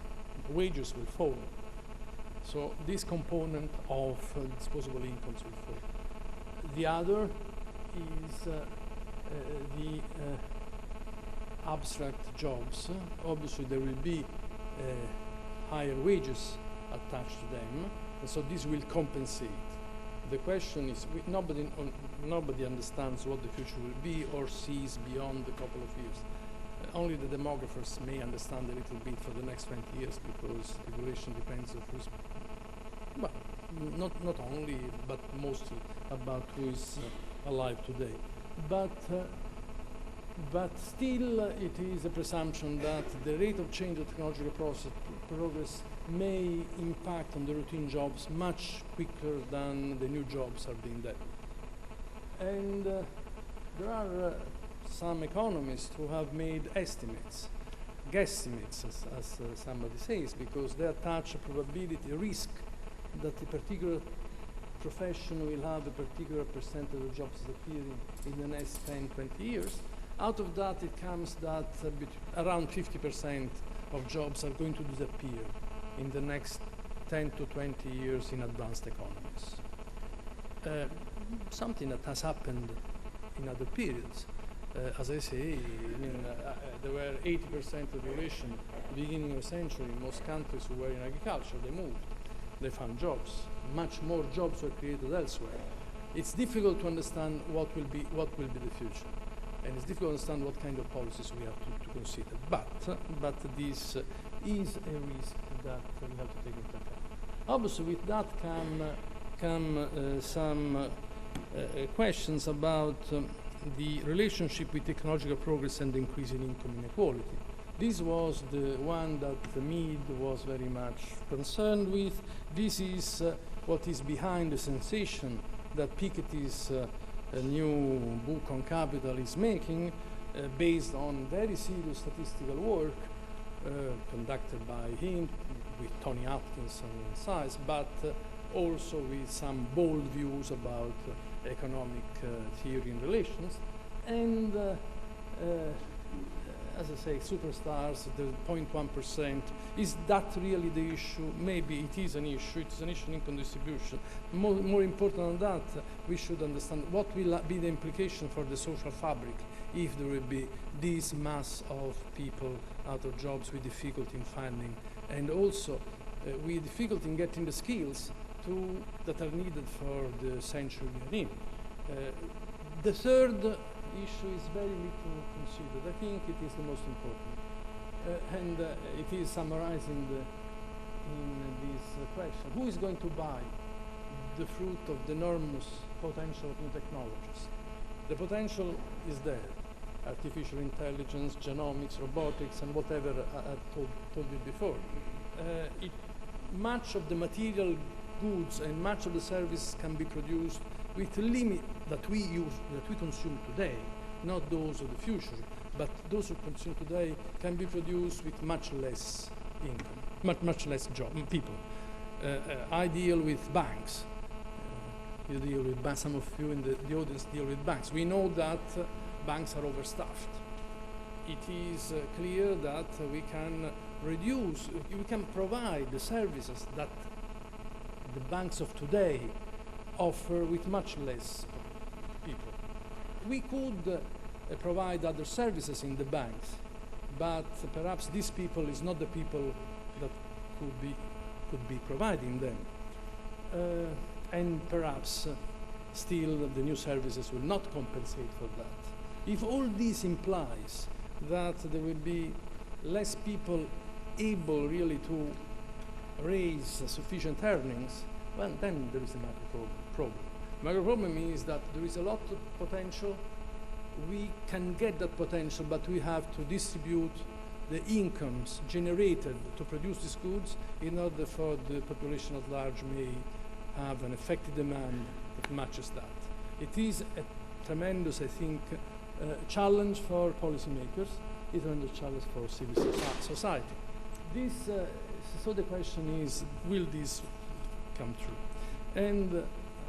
Wages will fall. So this component of disposable incomes will fall. The other is the abstract jobs. Obviously there will be higher wages attached to them, and so this will compensate. The question is, nobody understands what the future will be or sees beyond a couple of years. Only the demographers may understand a little bit for the next 20 years, because evolution depends on who's, well, not only, but mostly about who is alive today. But still, it is a presumption that the rate of change of technological progress may impact on the routine jobs much quicker than the new jobs are being done. And there are some economists who have made estimates, guesstimates, as somebody says, because they attach a probability, a risk, that a particular profession will have a particular percentage of jobs disappearing in the next 10, 20 years. Out of that, it comes that around 50% of jobs are going to disappear in the next 10 to 20 years in advanced economies. Something that has happened in other periods. As I say, there were 80% of the population at the beginning of the century in most countries who were in agriculture. They moved. They found jobs. Much more jobs were created elsewhere. It's difficult to understand what will be the future. And it's difficult to understand what kind of policies we have to consider. But this is a risk that we have to take into account. Obviously, with that come some questions about the relationship with technological progress and the increase in income inequality. This was the one that the Mead was very much concerned with. This is what is behind the sensation that Piketty's new book on capital is making, based on very serious statistical work conducted by him with Tony Atkinson and size, but also with some bold views about economic theory and relations. And as I say, superstars, the 0.1%, is that really the issue? Maybe it is an issue. It is an issue in income distribution. More important than that, we should understand what will be the implication for the social fabric if there will be this mass of people out of jobs with difficulty in finding, and also with difficulty in getting the skills that are needed for the century we are in. The third issue is very little considered. I think it is the most important. And it is summarizing in this question. Who is going to buy the fruit of the enormous potential of new technologies? The potential is there. Artificial intelligence, genomics, robotics, and whatever I told you before. Much of the material goods and much of the service can be produced with the limit that we consume today, not those of the future, but those who consume today can be produced with much less income, much less people. I deal with banks. You deal with some of you in the audience deal with banks. We know that banks are overstaffed. It is clear that we can provide the services that the banks of today offer with much less people. We could provide other services in the banks, but perhaps these people is not the people that could be providing them. And perhaps still the new services will not compensate for that. If all this implies that there will be less people able really to raise sufficient earnings, well, then there is a macro problem. Macro problem is that there is a lot of potential. We can get that potential, but we have to distribute the incomes generated to produce these goods in order for the population at large may have an effective demand that matches that. It is a tremendous, I think, challenge for policymakers. It's a tremendous challenge for civil society. So the question is, will this come true? And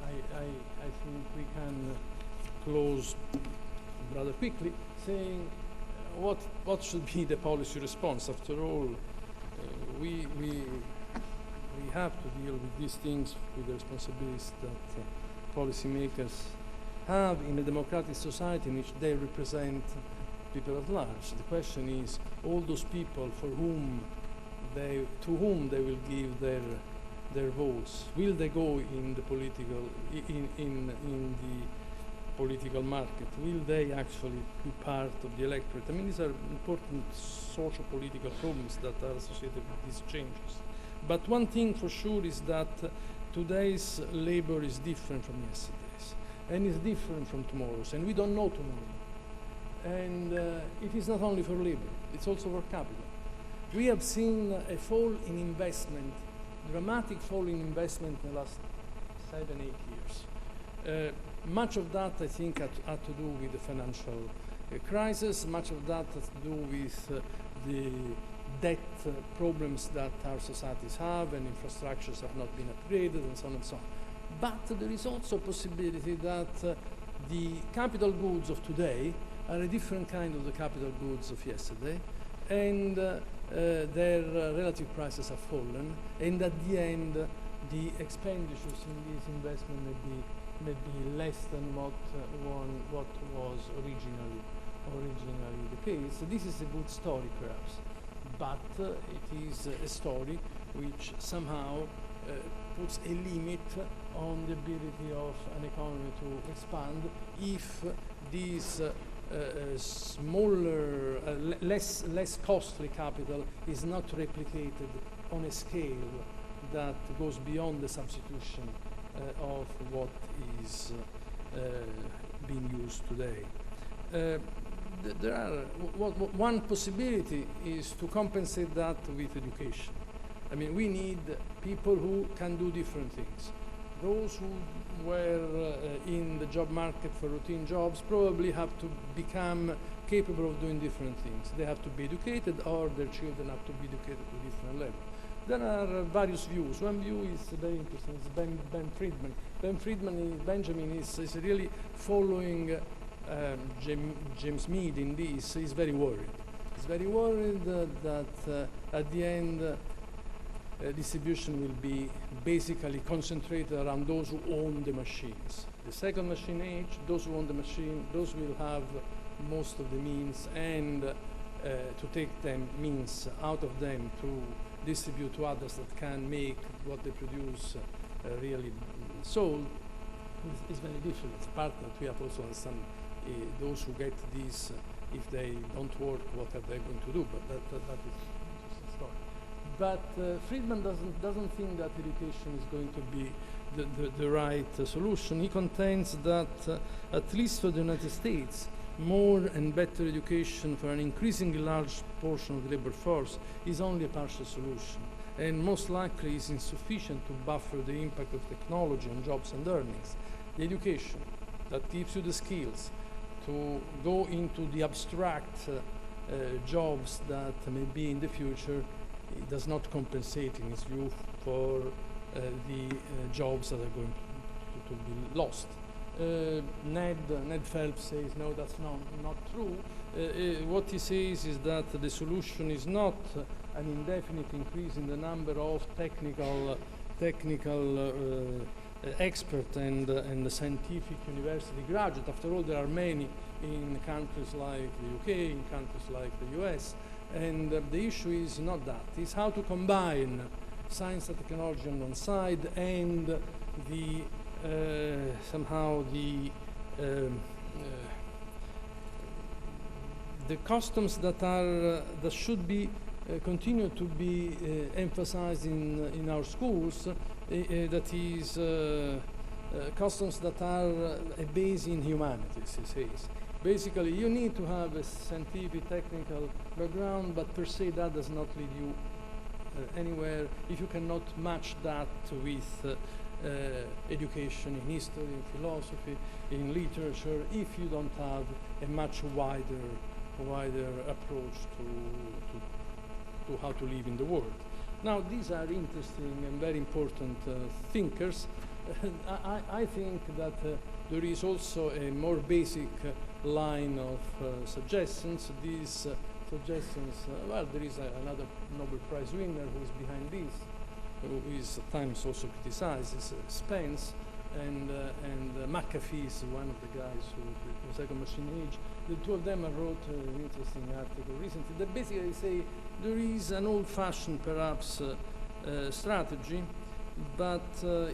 I think we can close rather quickly saying what should be the policy response. After all, we have to deal with these things with the responsibilities that policymakers have in a democratic society in which they represent people at large. The question is, all those people to whom they will give their votes, will they go in the political market? Will they actually be part of the electorate? I mean, these are important social political problems that are associated with these changes. But one thing for sure is that today's labor is different from yesterday's, and is different from tomorrow's, and we don't know tomorrow. And it is not only for labor, it's also for capital. We have seen a fall in investment, dramatic fall in investment in the last 7-8 years. Much of that, I think, had to do with the financial crisis. Much of that has to do with the debt problems that our societies have, and infrastructures have not been upgraded, and so on and so on. But there is also a possibility that the capital goods of today are a different kind of the capital goods of yesterday, and their relative prices have fallen, and at the end the expenditures in this investment may be less than what was originally the case. So this is a good story perhaps, but it is a story which somehow puts a limit on the ability of an economy to expand if these smaller, less costly capital is not replicated on a scale that goes beyond the substitution of what is being used today. One possibility is to compensate that with education. I mean, we need people who can do different things. Those who were in the job market for routine jobs probably have to become capable of doing different things. They have to be educated, or their children have to be educated to a different level. There are various views. One view is very interesting. It's Ben Friedman. Benjamin is really following James Mead in this. He's very worried. He's very worried that at the end distribution will be basically concentrated around those who own the machines. The second machine age, those who own the machine, those will have most of the means, and to take them means out of them to distribute to others that can make what they produce really sold is very difficult. It's part that we have also understand those who get these, if they don't work, what are they going to do? But that is an interesting story. But Friedman doesn't think that education is going to be the right solution. He contends that, at least for the United States, more and better education for an increasingly large portion of the labor force is only a partial solution, and most likely is insufficient to buffer the impact of technology on jobs and earnings. The education that gives you the skills to go into the abstract jobs that may be in the future, it does not compensate, in his view, for the jobs that are going to be lost. Ned Phelps says, no, that's not true. What he says is that the solution is not an indefinite increase in the number of technical expert and scientific university graduate. After all, there are many in countries like the UK, in countries like the US, and the issue is not that. It's how to combine science and technology on one side and the somehow the customs that should be continue to be emphasized in our schools. That is customs that are a base in humanities, he says. Basically, you need to have a scientific, technical background, but per se that does not lead you anywhere if you cannot match that with education in history, in philosophy, in literature, if you don't have a much wider approach to how to live in the world. Now, these are interesting and very important thinkers. I think that there is also a more basic line of suggestions. These suggestions, well, there is another Nobel Prize winner who is behind this, who is at times also criticized, is Spence, and McAfee is one of the guys who second machine age. The two of them wrote an interesting article recently that basically say there is an old-fashioned, perhaps, strategy, but a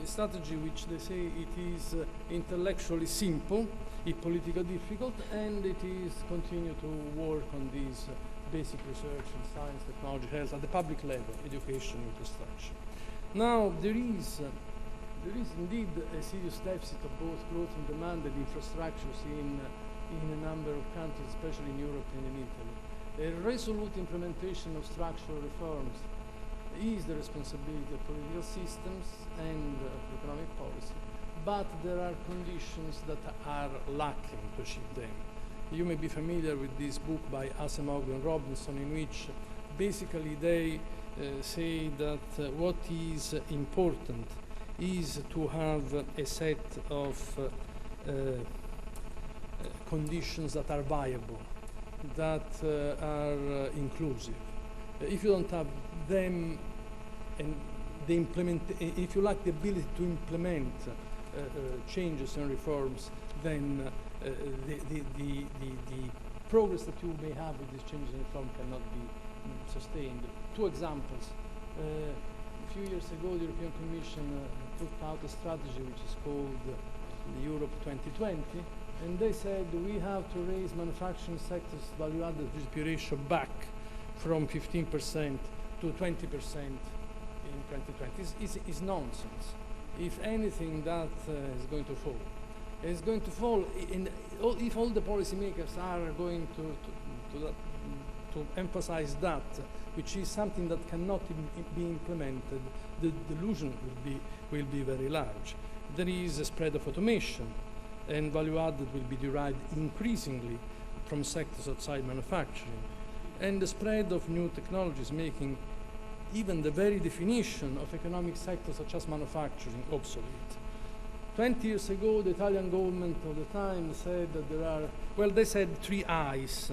strategy which they say it is intellectually simple, it's politically difficult, and it is continue to work on these basic research in science, technology, health at the public level, education, infrastructure. Now, there is indeed a serious deficit of both growth and demand and infrastructures in a number of countries, especially in Europe and in Italy. A resolute implementation of structural reforms is the responsibility of political systems and economic policy, but there are conditions that are lacking to achieve them. You may be familiar with this book by Asimov and Robinson, in which basically they say that what is important is to have a set of conditions that are viable, that are inclusive. If you don't have them, and if you lack the ability to implement changes and reforms, then the progress that you may have with these changes and reforms cannot be sustained. Two examples. A few years ago, the European Commission took out a strategy which is called Europe 2020, and they said we have to raise manufacturing sector's value-added GDP ratio back from 15% to 20% in 2020. It's nonsense. If anything, that is going to fall. It's going to fall if all the policymakers are going to emphasize that, which is something that cannot be implemented, the delusion will be very large. There is a spread of automation, and value added will be derived increasingly from sectors outside manufacturing, and the spread of new technologies making even the very definition of economic sectors such as manufacturing obsolete. 20 years ago, the Italian government of the time said that there are, well, they said 3 I's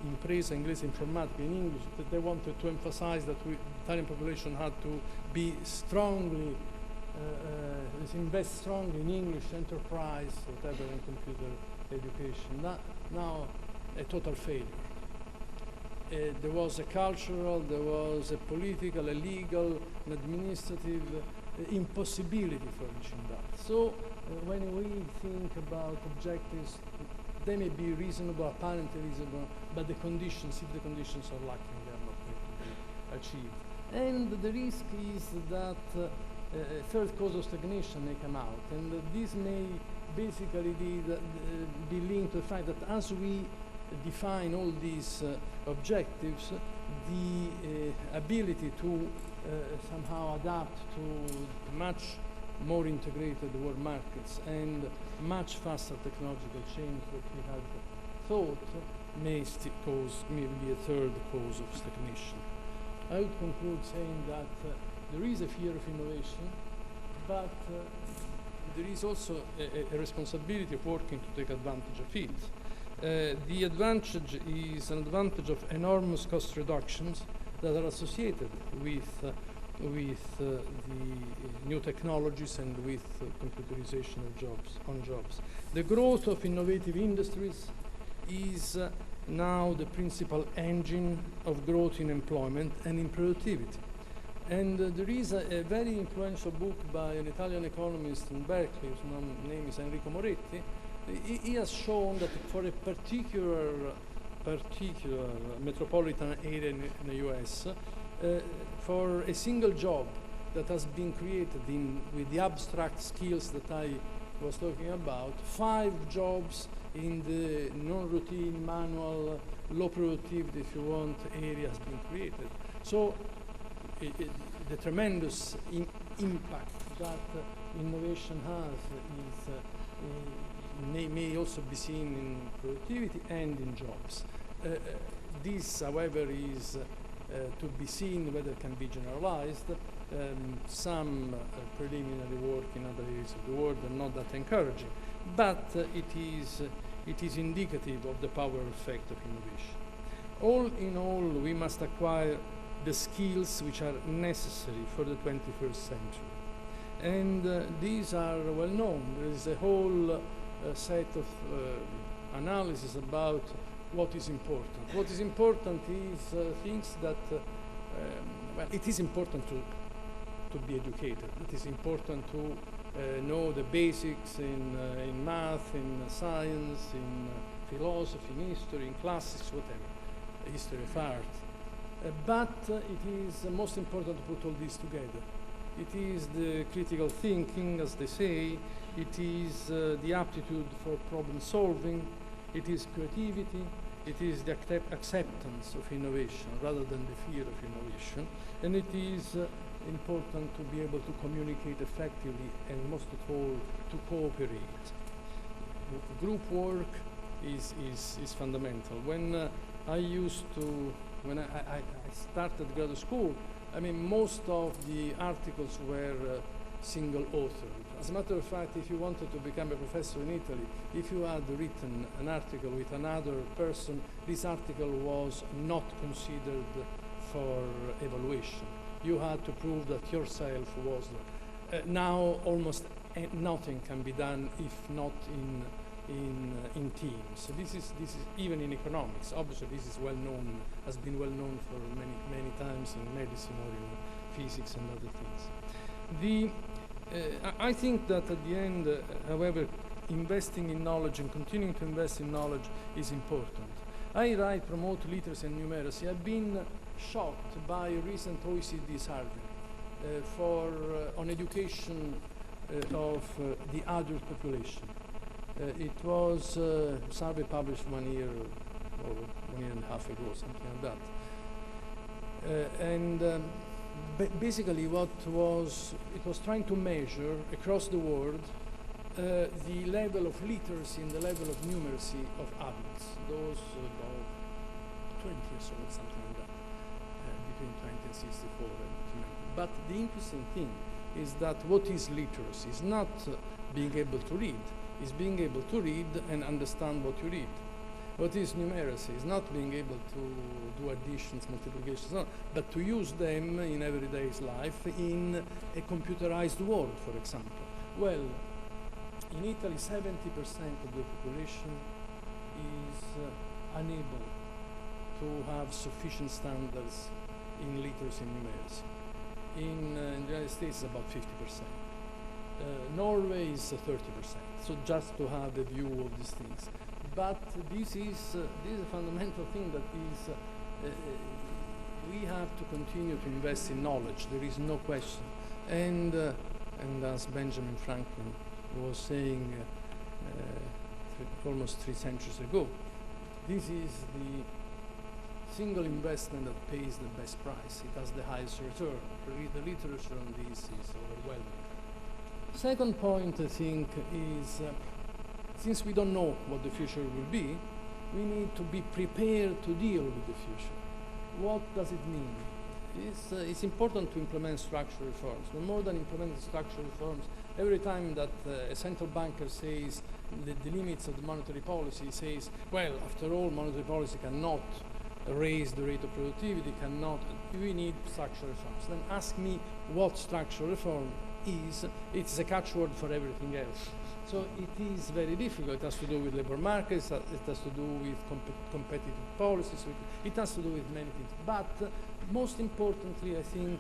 impresa inglese informatica in English, that they wanted to emphasize that the Italian population had to be strongly, invest strongly in English enterprise, whatever, in computer education. Now a total failure. There was a cultural, there was a political, a legal, an administrative impossibility for reaching that. So when we think about objectives, they may be reasonable, apparently reasonable, but the conditions, if the conditions are lacking, they are not going to be achieved. And the risk is that a third cause of stagnation may come out, and this may basically be linked to the fact that as we define all these objectives, the ability to somehow adapt to much more integrated world markets and much faster technological change that we had thought may be a third cause of stagnation. I would conclude saying that there is a fear of innovation, but there is also a responsibility of working to take advantage of it. The advantage is an advantage of enormous cost reductions that are associated with the new technologies and with computerization of jobs. The growth of innovative industries is now the principal engine of growth in employment and in productivity. And there is a very influential book by an Italian economist in Berkeley, whose name is Enrico Moretti. He has shown that for a particular metropolitan area in the US, for a single job that has been created with the abstract skills that I was talking about, 5 jobs in the non-routine, manual, low productivity, if you want, area has been created. So the tremendous impact that innovation has may also be seen in productivity and in jobs. This, however, is to be seen whether it can be generalized. Some preliminary work in other areas of the world are not that encouraging, but it is indicative of the power effect of innovation. All in all, we must acquire the skills which are necessary for the 21st century. And these are well known. There is a whole set of analysis about what is important. What is important is things that, well, it is important to be educated. It is important to know the basics in math, in science, in philosophy, in history, in classics, whatever, history of art. But it is most important to put all this together. It is the critical thinking, as they say. It is the aptitude for problem solving. It is creativity. It is the acceptance of innovation rather than the fear of innovation. And it is important to be able to communicate effectively and most of all to cooperate. Group work is fundamental. When when I started graduate school, I mean, most of the articles were single authored. As a matter of fact, if you wanted to become a professor in Italy, if you had written an article with another person, this article was not considered for evaluation. You had to prove that yourself was there. Now almost nothing can be done if not in teams. So this is even in economics. Obviously, this is well known, has been well known for many times in medicine or in physics and other things. I think that at the end, however, investing in knowledge and continuing to invest in knowledge is important. I write Promote Literacy and Numeracy. I've been shocked by a recent OECD survey on education of the adult population. It was a survey published 1 year or 1 year and a half ago, something like that. Basically, it was trying to measure across the world the level of literacy and the level of numeracy of adults, those about 20 years old, something like that, between 20 and 64. But the interesting thing is that what is literacy is not being able to read, is being able to read and understand what you read. What is numeracy? It's not being able to do additions, multiplications, no, but to use them in everyday life in a computerized world, for example. Well, in Italy, 70% of the population is unable to have sufficient standards in literacy and numeracy. In the United States, it's about 50%. Norway is 30%. So just to have a view of these things. But this is a fundamental thing that is, we have to continue to invest in knowledge. There is no question. And as Benjamin Franklin was saying almost 3 centuries ago, this is the single investment that pays the best price. It has the highest return. The literature on this is overwhelming. Second point, I think, is since we don't know what the future will be, we need to be prepared to deal with the future. What does it mean? It's important to implement structural reforms, but more than implementing structural reforms, every time that a central banker says the limits of the monetary policy, says, well, after all, monetary policy cannot raise the rate of productivity, we need structural reforms. Then ask me what structural reform is. It's a catchword for everything else. So it is very difficult. It has to do with labor markets, it has to do with competitive policies, it has to do with many things. But most importantly, I think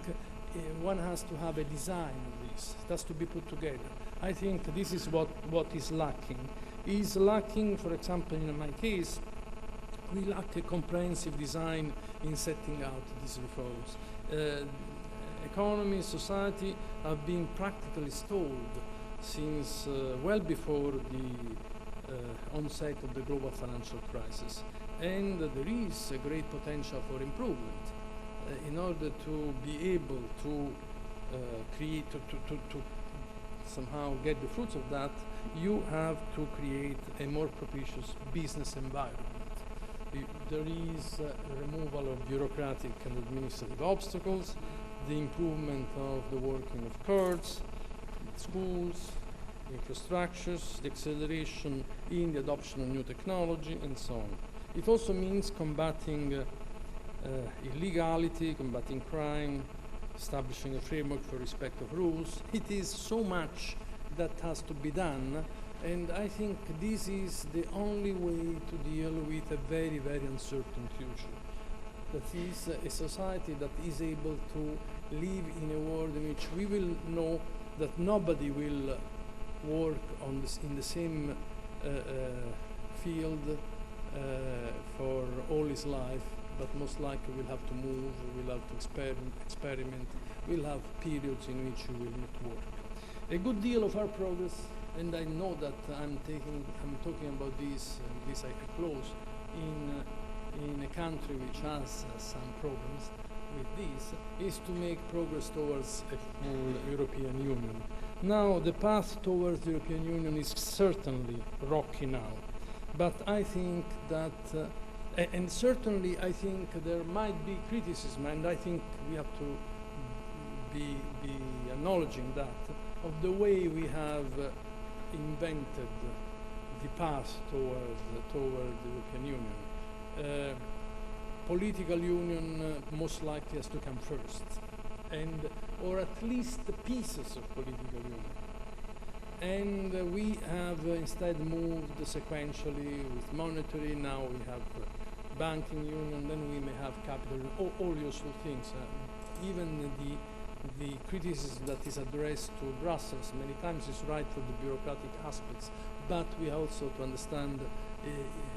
one has to have a design of this. It has to be put together. I think this is what is lacking. Is lacking, for example, in my case, we lack a comprehensive design in setting out these reforms. Economy, society have been practically stalled since well before the onset of the global financial crisis. And there is a great potential for improvement. In order to be able to create, to somehow get the fruits of that, you have to create a more propitious business environment. There is a removal of bureaucratic and administrative obstacles, the improvement of the working of courts, schools, infrastructures, the acceleration in the adoption of new technology, and so on. It also means combating illegality, combating crime, establishing a framework for respect of rules. It is so much that has to be done, and I think this is the only way to deal with a very, very uncertain future. That is a society that is able to live in a world in which we will know that nobody will work on this in the same field for all his life, but most likely we'll have to move, we'll have to experiment, we'll have periods in which we will not work. A good deal of our progress, and I know that I'm talking about this I close, in a country which has some problems with this, is to make progress towards a full European Union. Now, the path towards the European Union is certainly rocky now, but I think that, and certainly I think there might be criticism, and I think we have to be acknowledging that, of the way we have invented the path toward the European Union. Political union most likely has to come first, or at least the pieces of political union. And we have instead moved sequentially with monetary, now we have banking union, then we may have capital, all useful things. Even the criticism that is addressed to Brussels many times is right for the bureaucratic aspects, but we also to understand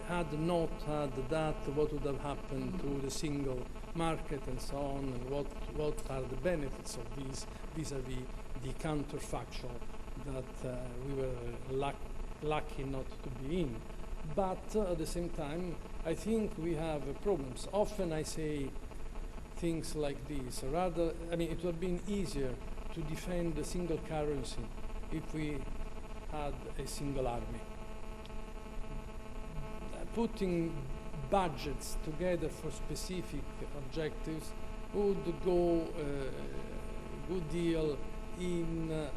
had not had that, what would have happened to the single market and so on, and what are the benefits of these vis-à-vis the counterfactual that we were lucky not to be in. But at the same time, I think we have problems. Often I say things like this. Rather, I mean, it would have been easier to defend a single currency if we had a single army. Putting budgets together for specific objectives would go a good deal in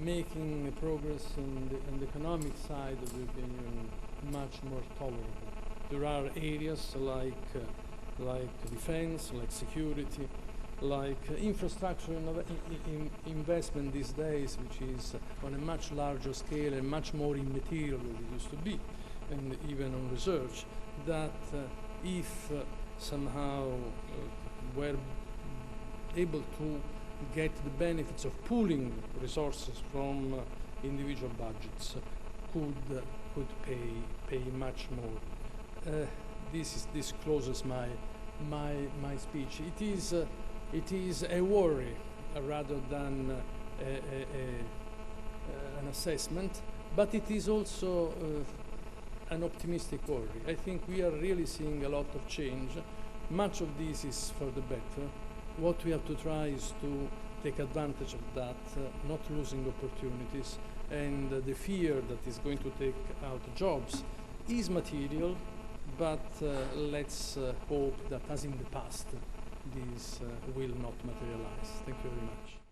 making progress in the economic side of the European Union much more tolerable. There are areas like defense, like security, like infrastructure investment these days, which is on a much larger scale and much more immaterial than it used to be, and even on research, that if somehow we're able to get the benefits of pooling resources from individual budgets, could pay much more. This closes my speech. It is a worry rather than an assessment, but it is also an optimistic worry. I think we are really seeing a lot of change. Much of this is for the better. What we have to try is to take advantage of that, not losing opportunities, and the fear that is going to take out jobs is material, but let's hope that, as in the past, this will not materialize. Thank you very much.